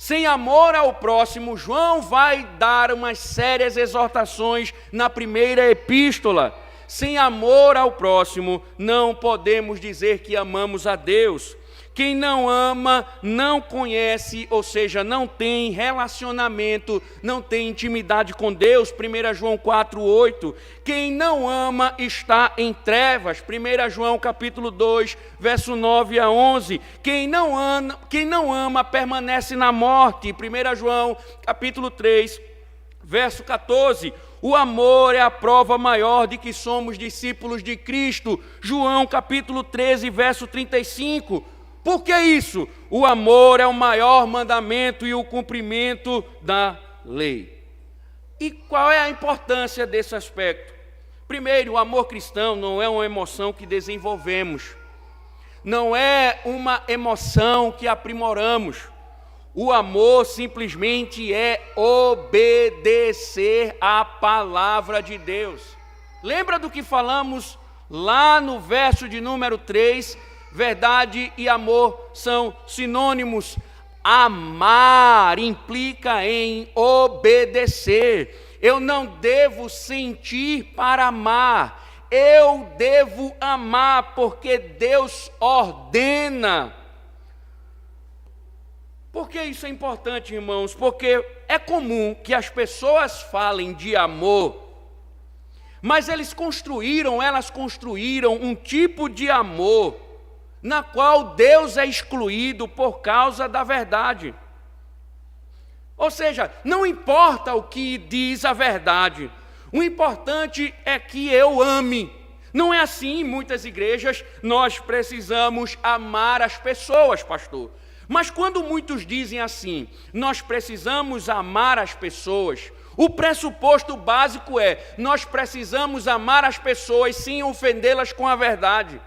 Sem amor ao próximo, João vai dar umas sérias exortações na primeira epístola. Sem amor ao próximo, não podemos dizer que amamos a Deus. Quem não ama, não conhece, ou seja, não tem relacionamento, não tem intimidade com Deus. 1 João 4:8. Quem não ama está em trevas. 1 João capítulo 2, verso 9 a 11. Quem não ama permanece na morte. 1 João capítulo 3, verso 14. O amor é a prova maior de que somos discípulos de Cristo. João capítulo 13, verso 35. Por que isso? O amor é o maior mandamento e o cumprimento da lei. E qual é a importância desse aspecto? Primeiro, o amor cristão não é uma emoção que desenvolvemos. Não é uma emoção que aprimoramos. O amor simplesmente é obedecer à palavra de Deus. Lembra do que falamos lá no verso de número 3? Verdade e amor são sinônimos. Amar implica em obedecer. Eu não devo sentir para amar. Eu devo amar porque Deus ordena. Por que isso é importante, irmãos? Porque é comum que as pessoas falem de amor, mas elas construíram um tipo de amor na qual Deus é excluído por causa da verdade. Ou seja, não importa o que diz a verdade, o importante é que eu ame. Não é assim em muitas igrejas. Nós precisamos amar as pessoas, pastor. Mas quando muitos dizem assim, nós precisamos amar as pessoas, o pressuposto básico é, nós precisamos amar as pessoas sem ofendê-las com a verdade.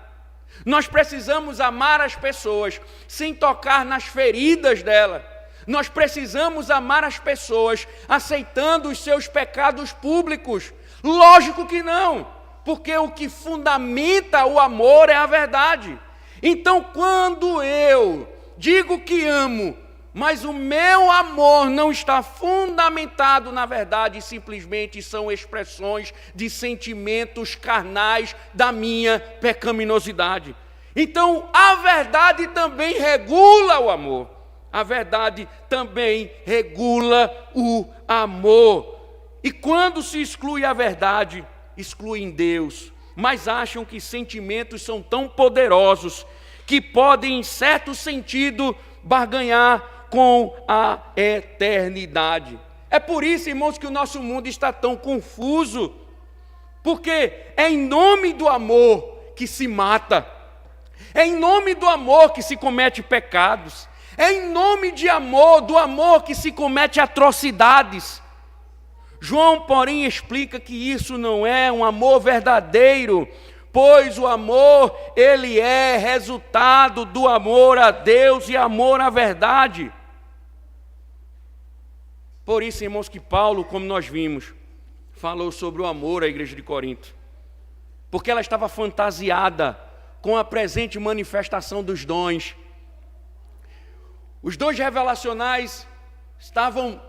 Nós precisamos amar as pessoas sem tocar nas feridas dela. Nós precisamos amar as pessoas aceitando os seus pecados públicos. Lógico que não, porque o que fundamenta o amor é a verdade. Então, quando eu digo que amo, mas o meu amor não está fundamentado na verdade, simplesmente são expressões de sentimentos carnais da minha pecaminosidade. Então, a verdade também regula o amor. A verdade também regula o amor. E quando se exclui a verdade, excluem Deus. Mas acham que sentimentos são tão poderosos que podem, em certo sentido, barganhar com a eternidade. É por isso, irmãos, que o nosso mundo está tão confuso, porque é em nome do amor que se mata, é em nome do amor que se comete pecados, é em nome do amor que se comete atrocidades. João, porém, explica que isso não é um amor verdadeiro, pois o amor, ele é resultado do amor a Deus e amor à verdade. Por isso, irmãos, que Paulo, como nós vimos, falou sobre o amor à igreja de Corinto, porque ela estava fantasiada com a presente manifestação dos dons. Os dons revelacionais estavam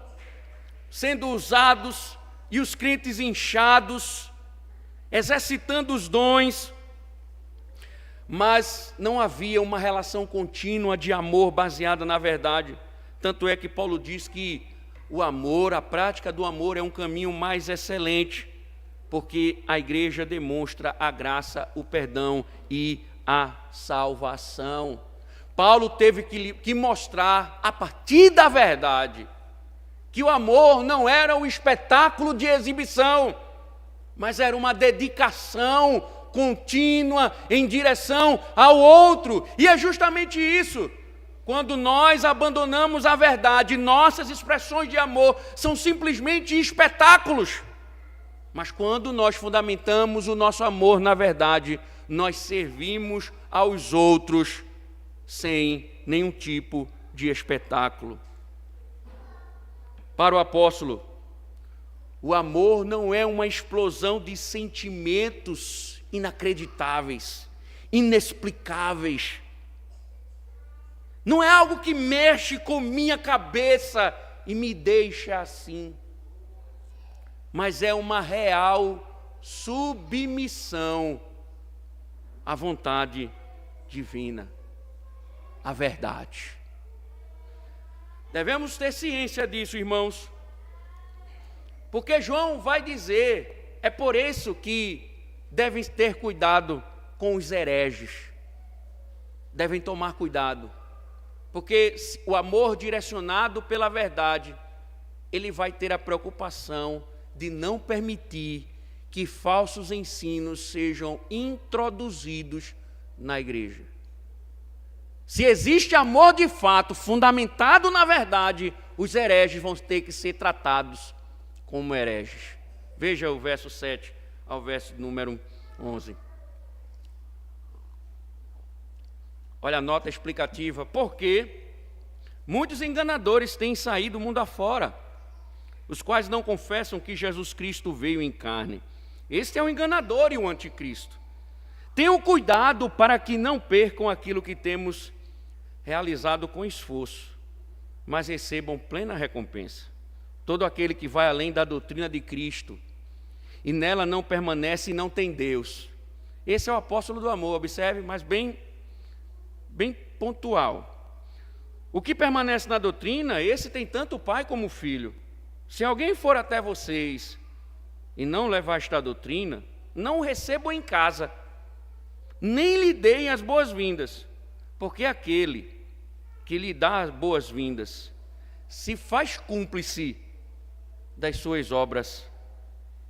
sendo usados e os crentes inchados, exercitando os dons, mas não havia uma relação contínua de amor baseada na verdade. Tanto é que Paulo diz que o amor, a prática do amor é um caminho mais excelente, porque a igreja demonstra a graça, o perdão e a salvação. Paulo teve que mostrar, a partir da verdade, que o amor não era um espetáculo de exibição, mas era uma dedicação contínua em direção ao outro. E é justamente isso. Quando nós abandonamos a verdade, nossas expressões de amor são simplesmente espetáculos. Mas quando nós fundamentamos o nosso amor na verdade, nós servimos aos outros sem nenhum tipo de espetáculo. Para o apóstolo, o amor não é uma explosão de sentimentos inacreditáveis, inexplicáveis. Não é algo que mexe com minha cabeça e me deixa assim. Mas é uma real submissão à vontade divina, à verdade. Devemos ter ciência disso, irmãos. Porque João vai dizer, é por isso que devem ter cuidado com os hereges. Devem tomar cuidado. Porque o amor direcionado pela verdade, ele vai ter a preocupação de não permitir que falsos ensinos sejam introduzidos na igreja. Se existe amor de fato, fundamentado na verdade, os hereges vão ter que ser tratados como hereges. Veja o verso 7 ao verso número 11. Olha a nota explicativa. Porque muitos enganadores têm saído do mundo afora, os quais não confessam que Jesus Cristo veio em carne. Este é o enganador e o anticristo. Tenham cuidado para que não percam aquilo que temos realizado com esforço, mas recebam plena recompensa. Todo aquele que vai além da doutrina de Cristo e nela não permanece e não tem Deus. Esse é o apóstolo do amor, observe, mas bem pontual. O que permanece na doutrina, esse tem tanto o pai como o filho. Se alguém for até vocês e não levar esta doutrina, não o recebam em casa, nem lhe deem as boas-vindas, porque aquele que lhe dá as boas-vindas se faz cúmplice das suas obras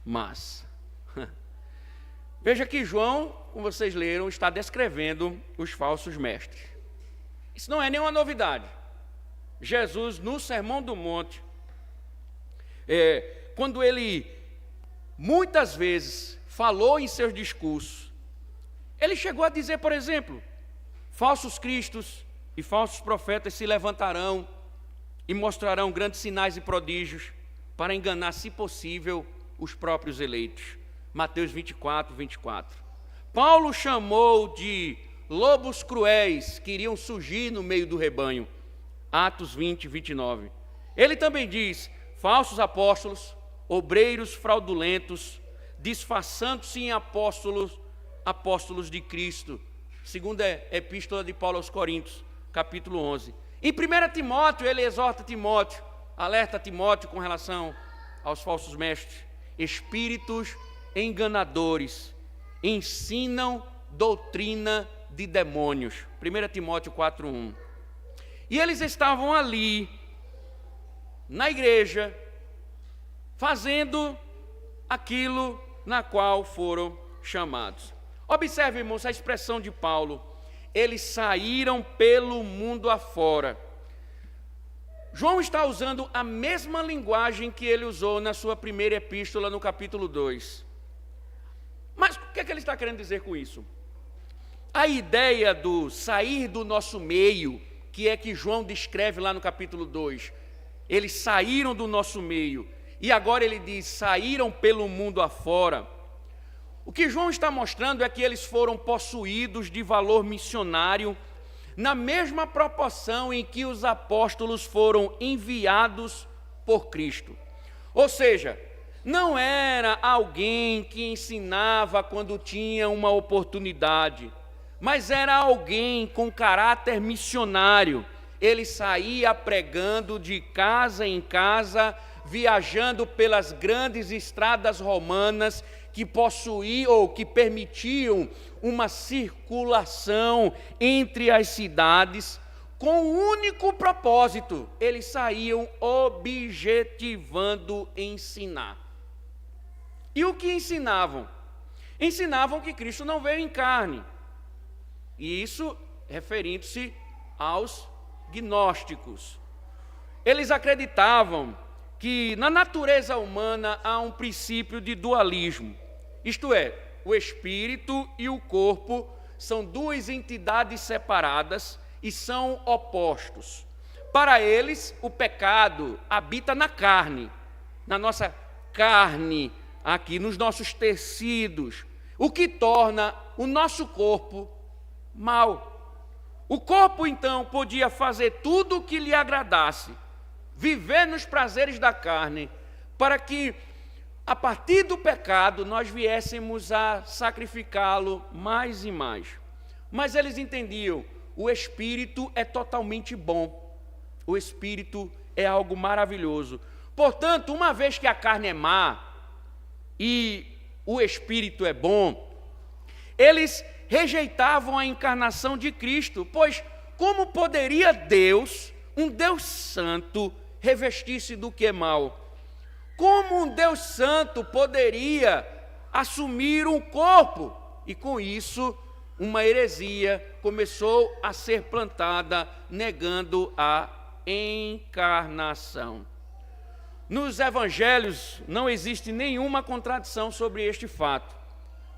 más. Veja que João, como vocês leram, está descrevendo os falsos mestres. Isso não é nenhuma novidade. Jesus, no Sermão do Monte, quando ele muitas vezes falou em seus discursos, ele chegou a dizer, por exemplo, falsos cristos e falsos profetas se levantarão e mostrarão grandes sinais e prodígios para enganar, se possível, os próprios eleitos. Mateus 24, 24. Paulo chamou de lobos cruéis que iriam surgir no meio do rebanho. Atos 20, 29. Ele também diz, falsos apóstolos, obreiros fraudulentos, disfarçando-se em apóstolos de Cristo. Segunda epístola de Paulo aos Coríntios, capítulo 11. Em 1 Timóteo, ele exorta Timóteo, alerta Timóteo com relação aos falsos mestres. Espíritos enganadores ensinam doutrina de demônios. 1 Timóteo 4:1. E eles estavam ali, na igreja, fazendo aquilo na qual foram chamados. Observe, irmãos, a expressão de Paulo. Eles saíram pelo mundo afora. João está usando a mesma linguagem que ele usou na sua primeira epístola, no capítulo 2. Mas o que é que ele está querendo dizer com isso? A ideia do sair do nosso meio, que é que João descreve lá no capítulo 2. Eles saíram do nosso meio. E agora ele diz, saíram pelo mundo afora. O que João está mostrando é que eles foram possuídos de valor missionário, na mesma proporção em que os apóstolos foram enviados por Cristo. Ou seja, não era alguém que ensinava quando tinha uma oportunidade, mas era alguém com caráter missionário. Ele saía pregando de casa em casa, viajando pelas grandes estradas romanas que possuíam ou que permitiam uma circulação entre as cidades, com um único propósito: eles saíam objetivando ensinar. E o que ensinavam? Ensinavam que Cristo não veio em carne. E isso referindo-se aos gnósticos. Eles acreditavam que na natureza humana há um princípio de dualismo. Isto é, o espírito e o corpo são duas entidades separadas e são opostos. Para eles, o pecado habita na carne, na nossa carne, aqui nos nossos tecidos, o que torna o nosso corpo mau. O corpo, então, podia fazer tudo o que lhe agradasse, viver nos prazeres da carne, para que, a partir do pecado, nós viéssemos a sacrificá-lo mais e mais. Mas eles entendiam, o Espírito é totalmente bom, o Espírito é algo maravilhoso. Portanto, uma vez que a carne é má e o Espírito é bom, eles rejeitavam a encarnação de Cristo, pois como poderia Deus, um Deus santo, revestir-se do que é mal? Como um Deus santo poderia assumir um corpo? E com isso, uma heresia começou a ser plantada, negando a encarnação. Nos evangelhos não existe nenhuma contradição sobre este fato.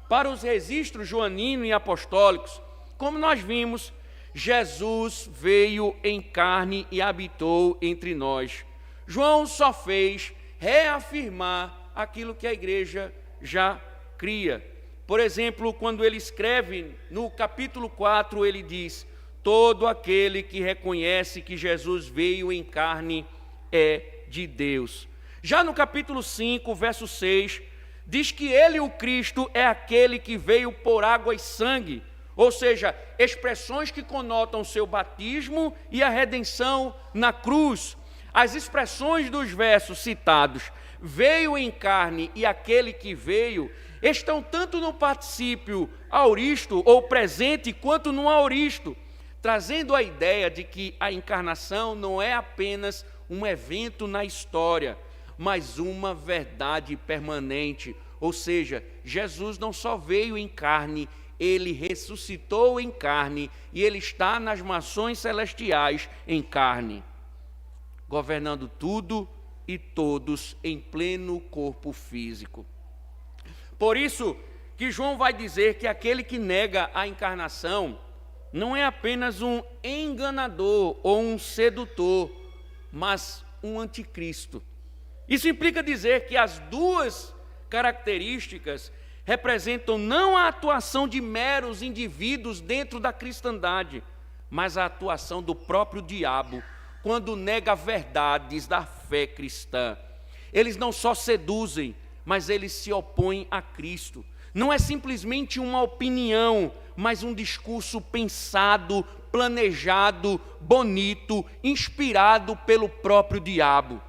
Para os registros joanino e apostólicos, como nós vimos, Jesus veio em carne e habitou entre nós. João só fez reafirmar aquilo que a igreja já cria. Por exemplo, quando ele escreve no capítulo 4, ele diz: todo aquele que reconhece que Jesus veio em carne é de Deus. Já no capítulo 5, verso 6, diz que ele, o Cristo, é aquele que veio por água e sangue, ou seja, expressões que conotam seu batismo e a redenção na cruz. As expressões dos versos citados, veio em carne e aquele que veio, estão tanto no particípio aoristo ou presente, quanto no aoristo, trazendo a ideia de que a encarnação não é apenas um evento na história, mas uma verdade permanente. Ou seja, Jesus não só veio em carne, ele ressuscitou em carne e ele está nas mansões celestiais em carne, governando tudo e todos em pleno corpo físico. Por isso que João vai dizer que aquele que nega a encarnação não é apenas um enganador ou um sedutor, mas um anticristo. Isso implica dizer que as duas características representam não a atuação de meros indivíduos dentro da cristandade, mas a atuação do próprio diabo, quando nega verdades da fé cristã. Eles não só seduzem, mas eles se opõem a Cristo. Não é simplesmente uma opinião, mas um discurso pensado, planejado, bonito, inspirado pelo próprio diabo.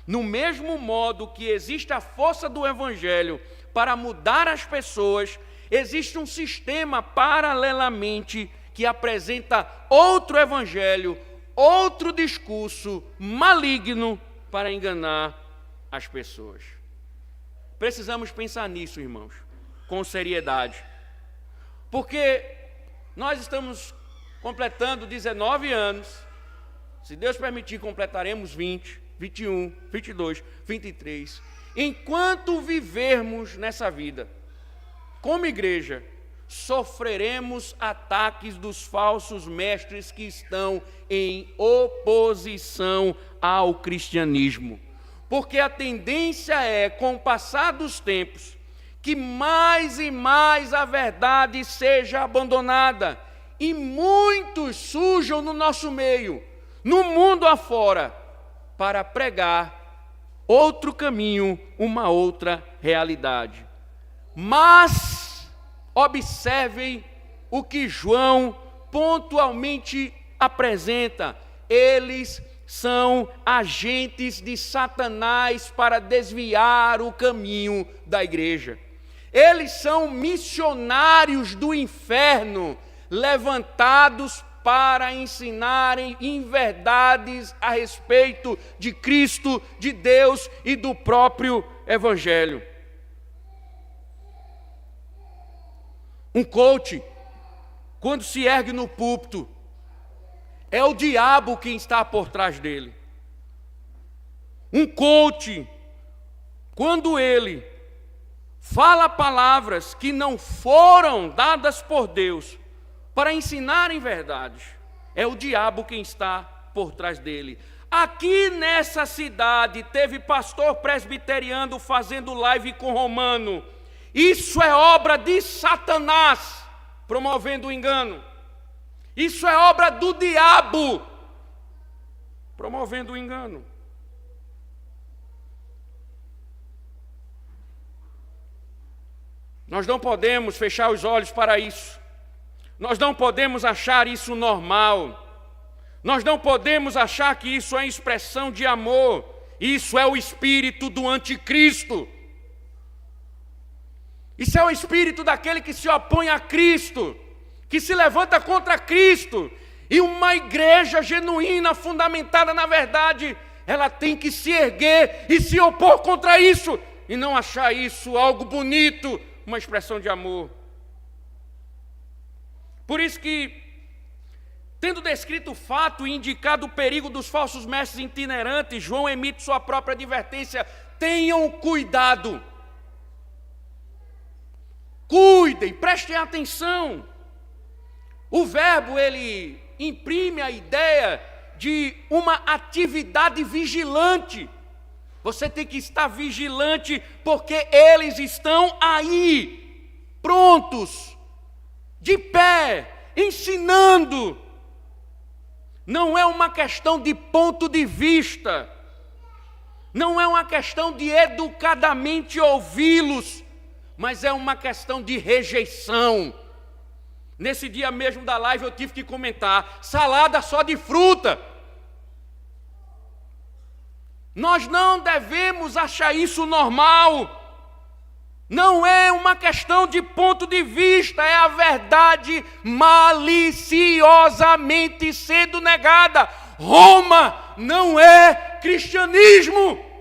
No mesmo modo que existe a força do Evangelho para mudar as pessoas, existe um sistema paralelamente que apresenta outro Evangelho, outro discurso maligno para enganar as pessoas. Precisamos pensar nisso, irmãos, com seriedade. Porque nós estamos completando 19 anos, se Deus permitir, completaremos 20, 21, 22, 23. Enquanto vivermos nessa vida, como igreja, sofreremos ataques dos falsos mestres que estão em oposição ao cristianismo. Porque a tendência é, com o passar dos tempos, que mais e mais a verdade seja abandonada e muitos surjam no nosso meio, no mundo afora, para pregar outro caminho, uma outra realidade. Mas observem o que João pontualmente apresenta. Eles são agentes de Satanás para desviar o caminho da igreja. Eles são missionários do inferno, levantados para ensinarem inverdades a respeito de Cristo, de Deus e do próprio Evangelho. Um coach, quando se ergue no púlpito, é o diabo quem está por trás dele. Um coach, quando ele fala palavras que não foram dadas por Deus para ensinarem verdades, é o diabo quem está por trás dele. Aqui nessa cidade teve pastor presbiteriano fazendo live com romano. Isso é obra de Satanás, promovendo o engano. Isso é obra do diabo, promovendo o engano. Nós não podemos fechar os olhos para isso. Nós não podemos achar isso normal. Nós não podemos achar que isso é expressão de amor. Isso é o espírito do anticristo. Isso é o espírito daquele que se opõe a Cristo, que se levanta contra Cristo. E uma igreja genuína, fundamentada na verdade, ela tem que se erguer e se opor contra isso, e não achar isso algo bonito, uma expressão de amor. Por isso que, tendo descrito o fato e indicado o perigo dos falsos mestres itinerantes, João emite sua própria advertência: tenham cuidado. Cuidem, prestem atenção. O verbo, ele imprime a ideia de uma atividade vigilante. Você tem que estar vigilante, porque eles estão aí, prontos, de pé, ensinando. Não é uma questão de ponto de vista, não é uma questão de educadamente ouvi-los, mas é uma questão de rejeição. Nesse dia mesmo da live eu tive que comentar: salada só de fruta. Nós não devemos achar isso normal. Não é uma questão de ponto de vista, é a verdade maliciosamente sendo negada. Roma não é cristianismo.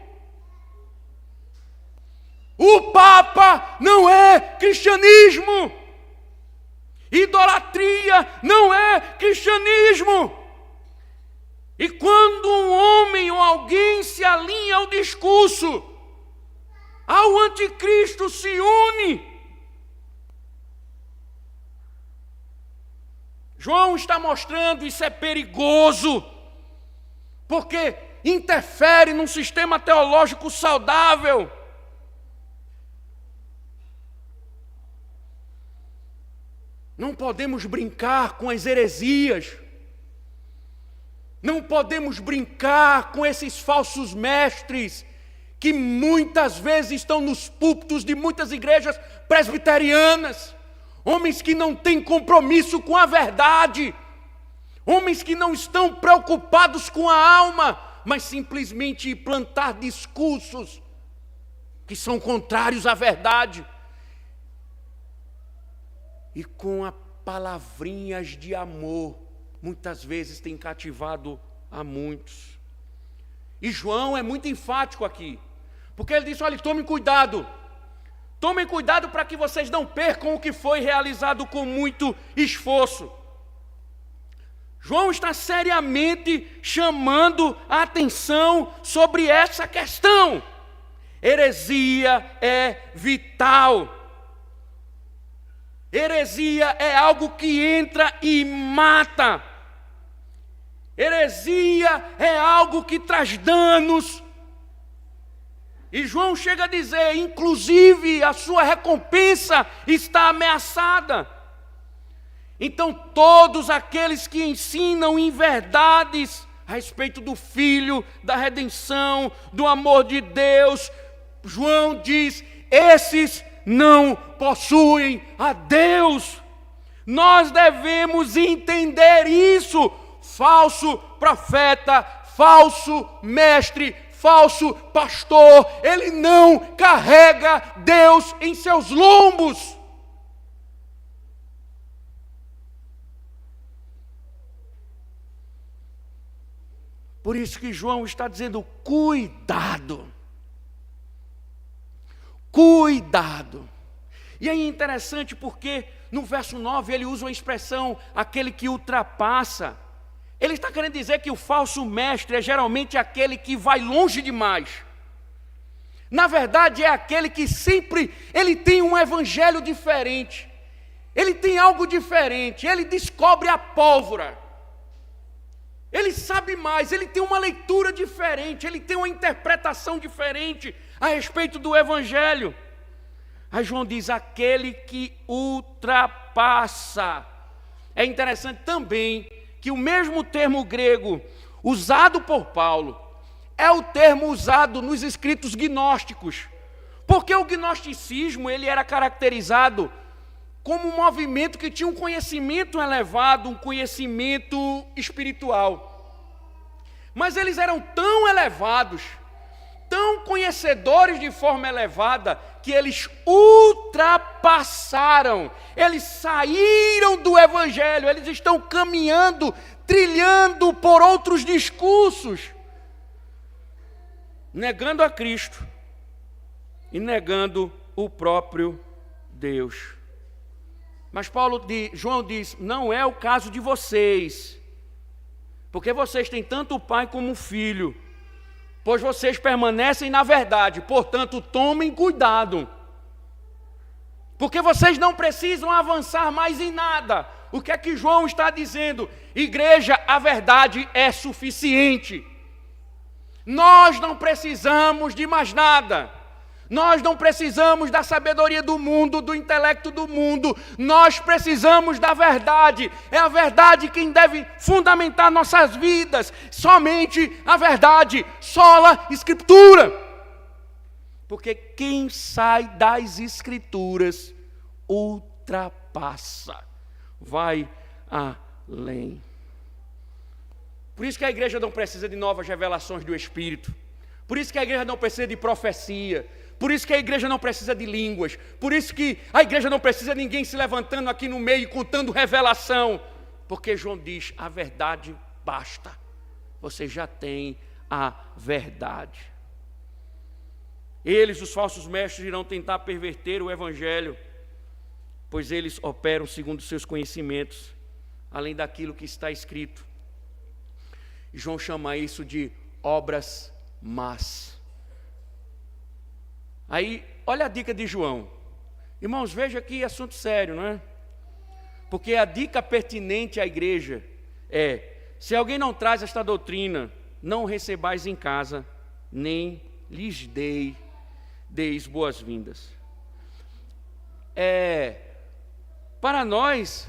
O Papa não é cristianismo. Idolatria não é cristianismo. E quando um homem ou alguém se alinha ao discurso, ao anticristo se une. João está mostrando isso é perigoso, porque interfere num sistema teológico saudável. Não podemos brincar com as heresias. Não podemos brincar com esses falsos mestres que muitas vezes estão nos púlpitos de muitas igrejas presbiterianas. Homens que não têm compromisso com a verdade. Homens que não estão preocupados com a alma, mas simplesmente plantar discursos que são contrários à verdade. E com palavrinhas de amor, muitas vezes tem cativado a muitos. E João é muito enfático aqui, porque ele diz: olha, tomem cuidado para que vocês não percam o que foi realizado com muito esforço. João está seriamente chamando a atenção sobre essa questão. Heresia é vital. Heresia é algo que entra e mata. Heresia é algo que traz danos. E João chega a dizer, inclusive, a sua recompensa está ameaçada. Então, todos aqueles que ensinam inverdades a respeito do Filho, da redenção, do amor de Deus, João diz, esses não possuem a Deus. Nós devemos entender isso. Falso profeta, falso mestre, falso pastor, ele não carrega Deus em seus lombos. Por isso que João está dizendo, cuidado. Cuidado. E aí é interessante porque no verso 9 ele usa uma expressão, aquele que ultrapassa. Ele está querendo dizer que o falso mestre é geralmente aquele que vai longe demais. Na verdade é aquele que sempre, ele tem um evangelho diferente. Ele tem algo diferente, ele descobre a pólvora. Ele sabe mais, ele tem uma leitura diferente, ele tem uma interpretação diferente a respeito do evangelho. Aí João diz, aquele que ultrapassa. É interessante também que o mesmo termo grego usado por Paulo é o termo usado nos escritos gnósticos. Porque o gnosticismo ele era caracterizado como um movimento que tinha um conhecimento elevado, um conhecimento espiritual. Mas eles eram tão elevados, tão conhecedores de forma elevada, que eles ultrapassaram, eles saíram do Evangelho, eles estão caminhando, trilhando por outros discursos, negando a Cristo e negando o próprio Deus. Mas João diz, não é o caso de vocês, porque vocês têm tanto o Pai como o Filho, pois vocês permanecem na verdade, portanto tomem cuidado, porque vocês não precisam avançar mais em nada. O que é que João está dizendo? Igreja, a verdade é suficiente, nós não precisamos de mais nada. Nós não precisamos da sabedoria do mundo, do intelecto do mundo. Nós precisamos da verdade. É a verdade quem deve fundamentar nossas vidas. Somente a verdade, sola Escritura. Porque quem sai das Escrituras ultrapassa, vai além. Por isso que a igreja não precisa de novas revelações do Espírito. Por isso que a igreja não precisa de profecia. Por isso que a igreja não precisa de línguas. Por isso que a igreja não precisa de ninguém se levantando aqui no meio, contando revelação. Porque João diz, a verdade basta. Você já tem a verdade. Eles, os falsos mestres, irão tentar perverter o Evangelho, pois eles operam segundo seus conhecimentos, além daquilo que está escrito. João chama isso de obras más. Aí, olha a dica de João. Irmãos, veja que assunto sério, não é? Porque a dica pertinente à igreja é, se alguém não traz esta doutrina, não recebais em casa, nem lhes deis boas-vindas. Para nós,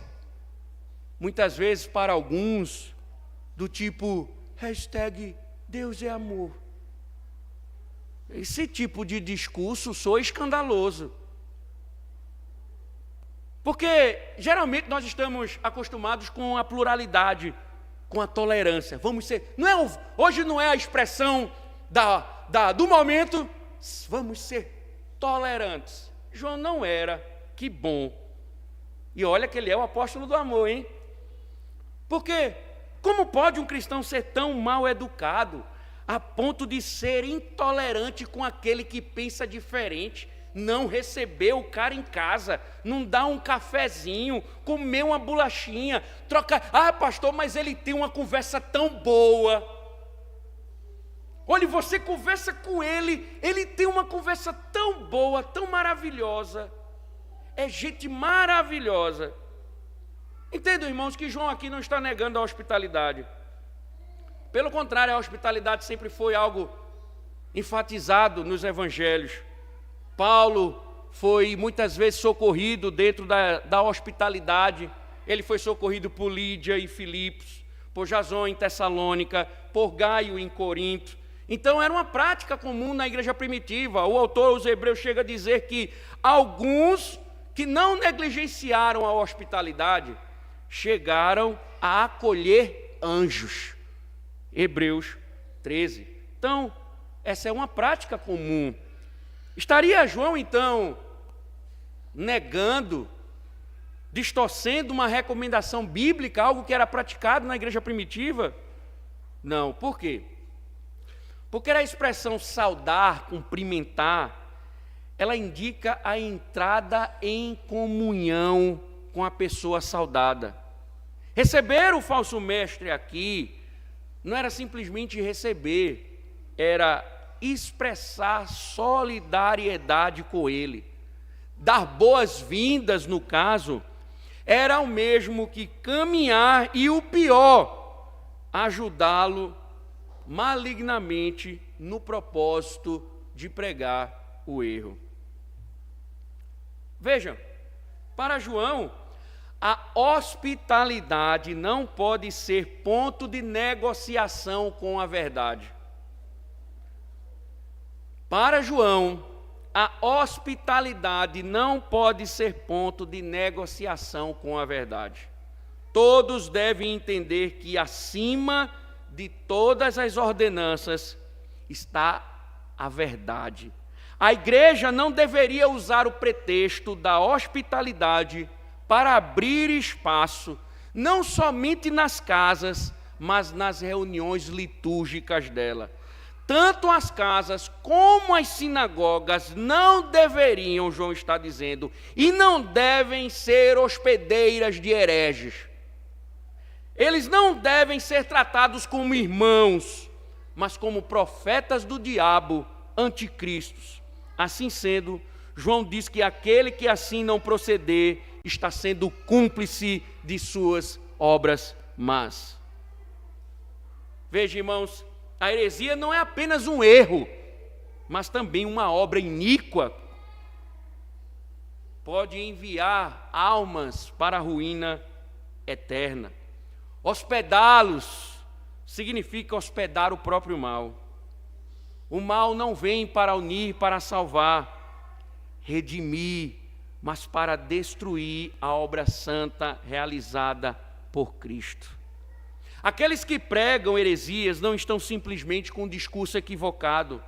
muitas vezes para alguns, do tipo, #Deus é amor. Esse tipo de discurso soa escandaloso. Porque geralmente nós estamos acostumados com a pluralidade, com a tolerância. Vamos ser, hoje não é a expressão do momento, vamos ser tolerantes. João não era, que bom. E olha que ele é o apóstolo do amor, hein? Porque como pode um cristão ser tão mal educado a ponto de ser intolerante com aquele que pensa diferente, não receber o cara em casa, não dar um cafezinho, comer uma bolachinha, trocar, pastor, mas ele tem uma conversa tão boa. Olha, você conversa com ele, ele tem uma conversa tão boa, tão maravilhosa, é gente maravilhosa. Entendam, irmãos, que João aqui não está negando a hospitalidade. Pelo contrário, a hospitalidade sempre foi algo enfatizado nos evangelhos. Paulo foi muitas vezes socorrido dentro da hospitalidade. Ele foi socorrido por Lídia em Filipos, por Jasão em Tessalônica, por Gaio em Corinto. Então era uma prática comum na igreja primitiva. O autor aos Hebreus chega a dizer que alguns que não negligenciaram a hospitalidade chegaram a acolher anjos. Hebreus 13. Então, essa é uma prática comum. Estaria João, então, negando, distorcendo uma recomendação bíblica, algo que era praticado na igreja primitiva? Não. Por quê? Porque a expressão saudar, cumprimentar, ela indica a entrada em comunhão com a pessoa saudada. Receber o falso mestre aqui não era simplesmente receber, era expressar solidariedade com ele. Dar boas-vindas, no caso, era o mesmo que caminhar e, o pior, ajudá-lo malignamente no propósito de pregar o erro. Vejam, para João, a hospitalidade não pode ser ponto de negociação com a verdade. Para João, a hospitalidade não pode ser ponto de negociação com a verdade. Todos devem entender que acima de todas as ordenanças está a verdade. A igreja não deveria usar o pretexto da hospitalidade para abrir espaço, não somente nas casas, mas nas reuniões litúrgicas dela. Tanto as casas como as sinagogas não deveriam, João está dizendo, e não devem ser hospedeiras de hereges. Eles não devem ser tratados como irmãos, mas como profetas do diabo, anticristos. Assim sendo, João diz que aquele que assim não proceder está sendo cúmplice de suas obras más. Veja, irmãos, a heresia não é apenas um erro, mas também uma obra iníqua. Pode enviar almas para a ruína eterna. Hospedá-los significa hospedar o próprio mal. O mal não vem para unir, para salvar, redimir, mas para destruir a obra santa realizada por Cristo. Aqueles que pregam heresias não estão simplesmente com um discurso equivocado.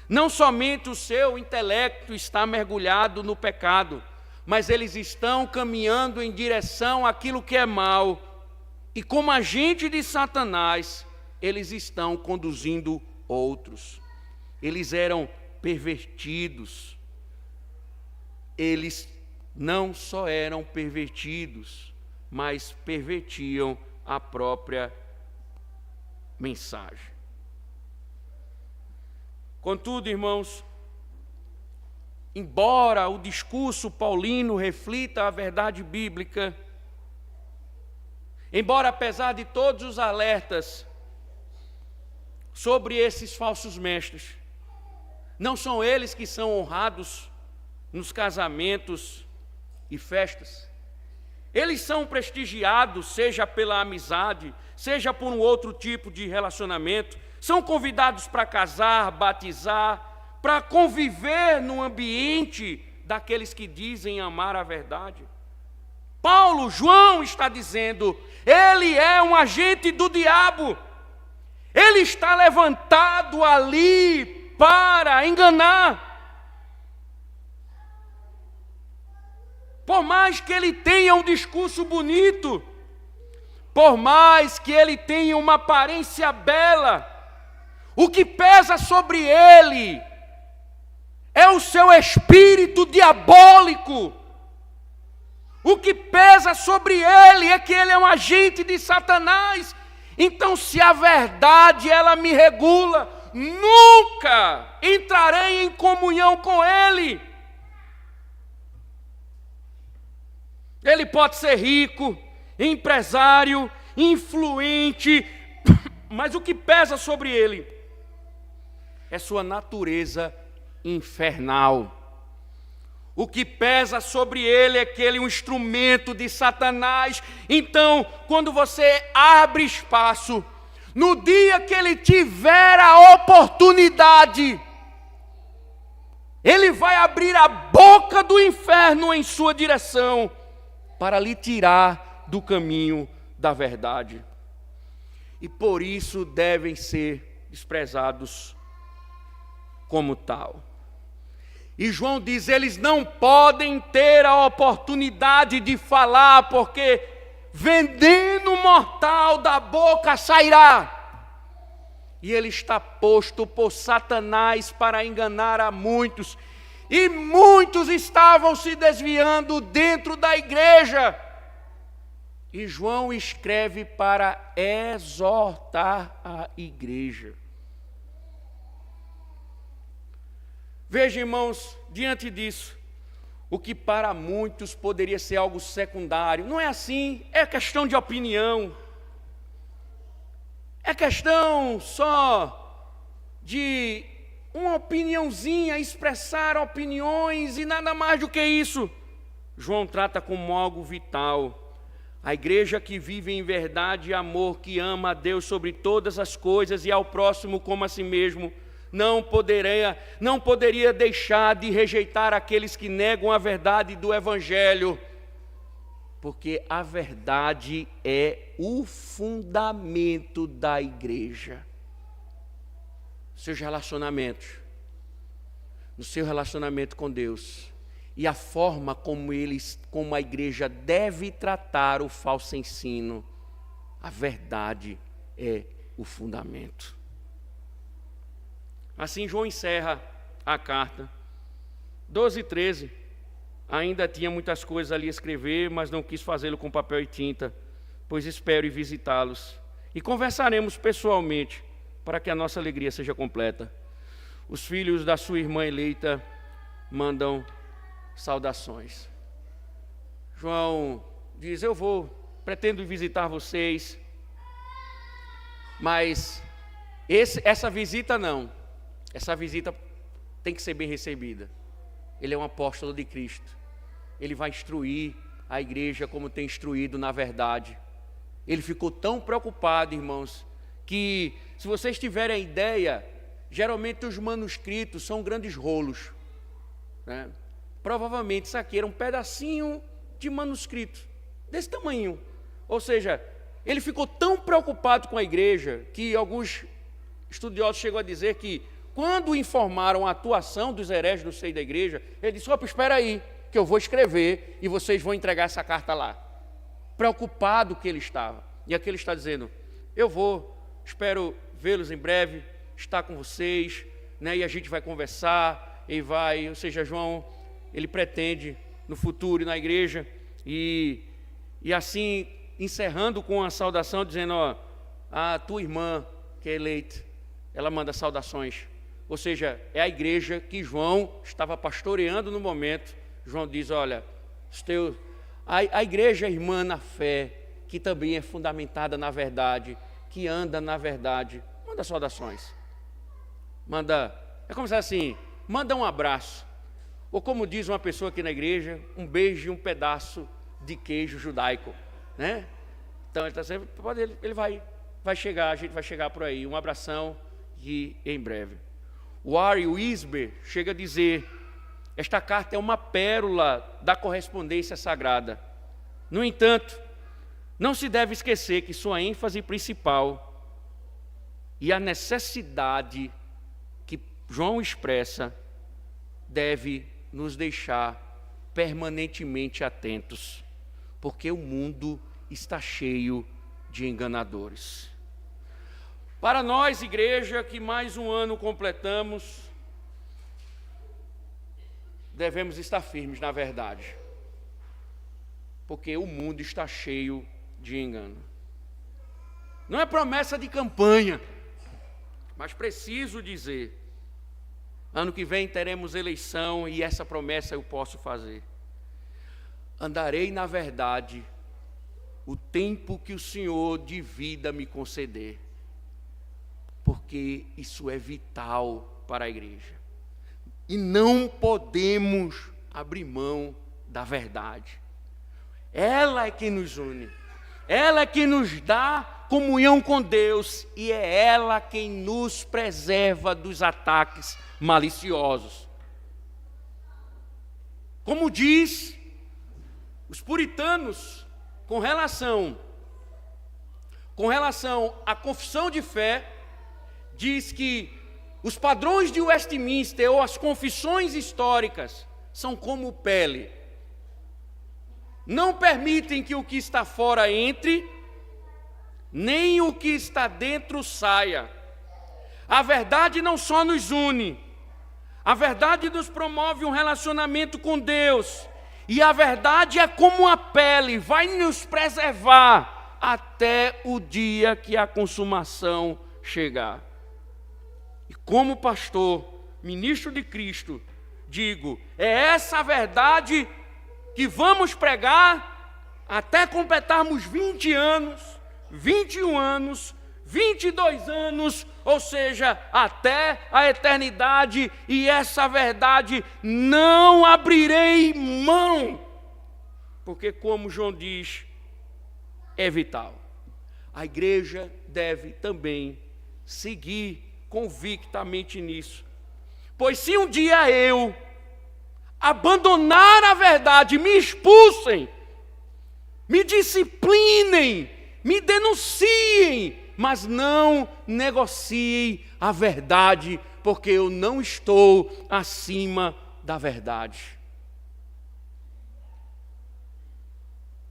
Não somente o seu intelecto está mergulhado no pecado, mas eles estão caminhando em direção àquilo que é mal. E como agente de Satanás, eles estão conduzindo outros. Eles eram pervertidos. Eles não só eram pervertidos, mas pervertiam a própria mensagem. Contudo, irmãos, embora o discurso paulino reflita a verdade bíblica, embora apesar de todos os alertas sobre esses falsos mestres, não são eles que são honrados nos casamentos e festas. Eles são prestigiados, seja pela amizade, seja por um outro tipo de relacionamento. São convidados para casar, batizar, para conviver no ambiente daqueles que dizem amar a verdade. Paulo, João está dizendo, ele é um agente do diabo. Ele está levantado ali para enganar. Por mais que ele tenha um discurso bonito, por mais que ele tenha uma aparência bela, o que pesa sobre ele é o seu espírito diabólico. O que pesa sobre ele é que ele é um agente de Satanás. Então, se a verdade ela me regula, nunca entrarei em comunhão com ele. Ele pode ser rico, empresário, influente, mas o que pesa sobre ele é sua natureza infernal. O que pesa sobre ele é que ele é um instrumento de Satanás. Então, quando você abre espaço, no dia que ele tiver a oportunidade, ele vai abrir a boca do inferno em sua direção, para lhe tirar do caminho da verdade. E por isso devem ser desprezados como tal. E João diz, eles não podem ter a oportunidade de falar, porque veneno mortal da boca sairá. E ele está posto por Satanás para enganar a muitos. E muitos estavam se desviando dentro da igreja. E João escreve para exortar a igreja. Veja, irmãos, diante disso, o que para muitos poderia ser algo secundário, não é assim, é questão de opinião. É questão só de uma opiniãozinha, expressar opiniões e nada mais do que isso. João trata como algo vital, A igreja que vive em verdade e amor, que ama a Deus sobre todas as coisas e ao próximo como a si mesmo, não poderia deixar de rejeitar aqueles que negam a verdade do Evangelho, porque a verdade é o fundamento da igreja. Seus relacionamentos, no seu relacionamento com Deus, e a forma como a igreja deve tratar o falso ensino, a verdade é o fundamento. Assim João encerra a carta. 12 e 13, ainda tinha muitas coisas ali a escrever, mas não quis fazê-lo com papel e tinta, pois espero ir visitá-los, e conversaremos pessoalmente, para que a nossa alegria seja completa. Os filhos da sua irmã eleita mandam saudações. João diz: pretendo visitar vocês, mas essa visita não. Essa visita tem que ser bem recebida. Ele é um apóstolo de Cristo. Ele vai instruir a igreja como tem instruído na verdade. Ele ficou tão preocupado, irmãos, que, se vocês tiverem a ideia, geralmente os manuscritos são grandes rolos, né? Provavelmente isso aqui era um pedacinho de manuscrito, desse tamanho. Ou seja, ele ficou tão preocupado com a igreja, que alguns estudiosos chegam a dizer que, quando informaram a atuação dos hereges no seio da igreja, ele disse: opa, espera aí, que eu vou escrever e vocês vão entregar essa carta lá. Preocupado que ele estava. E aqui ele está dizendo: espero vê-los em breve, estar com vocês, né, e a gente vai conversar, ou seja, João, ele pretende no futuro ir na igreja, e assim, encerrando com a saudação, dizendo: a tua irmã, que é eleita, ela manda saudações. Ou seja, é a igreja que João estava pastoreando no momento. João diz: olha, a igreja irmã na fé, que também é fundamentada na verdade, que anda na verdade, manda saudações. É como se assim, manda um abraço. Ou como diz uma pessoa aqui na igreja, um beijo e um pedaço de queijo judaico, né? Então ele está sempre, ele vai chegar, a gente vai chegar por aí. Um abração e em breve. O Ari Wisber chega a dizer: esta carta é uma pérola da correspondência sagrada. No entanto, não se deve esquecer que sua ênfase principal e a necessidade que João expressa deve nos deixar permanentemente atentos, porque o mundo está cheio de enganadores. Para nós, igreja, que mais um ano completamos, devemos estar firmes na verdade, porque o mundo está cheio de engano. Não é promessa de campanha, mas preciso dizer, ano que vem teremos eleição e essa promessa eu posso fazer. Andarei na verdade o tempo que o Senhor de vida me conceder, porque isso é vital para a igreja. E não podemos abrir mão da verdade. Ela é quem nos une. Ela é quem nos dá comunhão com Deus. E é ela quem nos preserva dos ataques maliciosos. Como diz os puritanos com relação à confissão de fé, diz que os padrões de Westminster ou as confissões históricas são como pele. Não permitem que o que está fora entre, nem o que está dentro saia. A verdade não só nos une, a verdade nos promove um relacionamento com Deus. E a verdade é como a pele, vai nos preservar até o dia que a consumação chegar. E como pastor, ministro de Cristo, digo, é essa a verdade que vamos pregar até completarmos 20 anos, 21 anos, 22 anos, ou seja, até a eternidade, e essa verdade não abrirei mão, porque como João diz, é vital. A igreja deve também seguir convictamente nisso. Pois se um dia eu abandonar a verdade, me expulsem, me disciplinem, me denunciem, mas não negociem a verdade, porque eu não estou acima da verdade.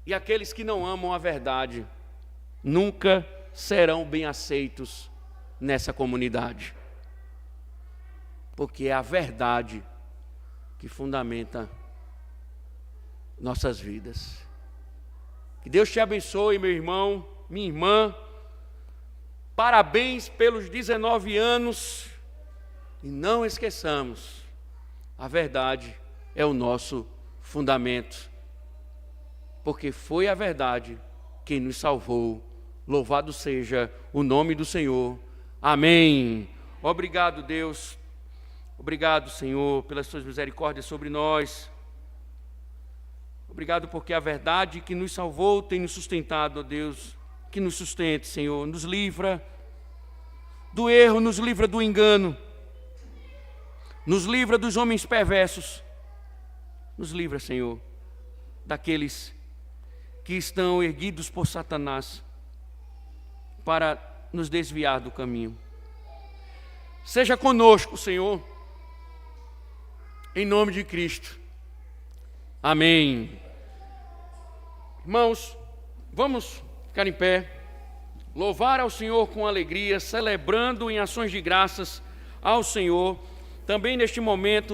E aqueles que não amam a verdade nunca serão bem aceitos nessa comunidade, porque é a verdade que fundamenta nossas vidas. Que Deus te abençoe, meu irmão, minha irmã. Parabéns pelos 19 anos. E não esqueçamos, a verdade é o nosso fundamento. Porque foi a verdade quem nos salvou. Louvado seja o nome do Senhor. Amém. Obrigado, Deus. Obrigado, Senhor, pelas suas misericórdias sobre nós. Obrigado porque a verdade que nos salvou tem nos sustentado, ó Deus. Que nos sustente, Senhor. Nos livra do erro, nos livra do engano. Nos livra dos homens perversos. Nos livra, Senhor, daqueles que estão erguidos por Satanás para nos desviar do caminho. Seja conosco, Senhor, em nome de Cristo. Amém. Irmãos, vamos ficar em pé, louvar ao Senhor com alegria, celebrando em ações de graças ao Senhor. Também neste momento,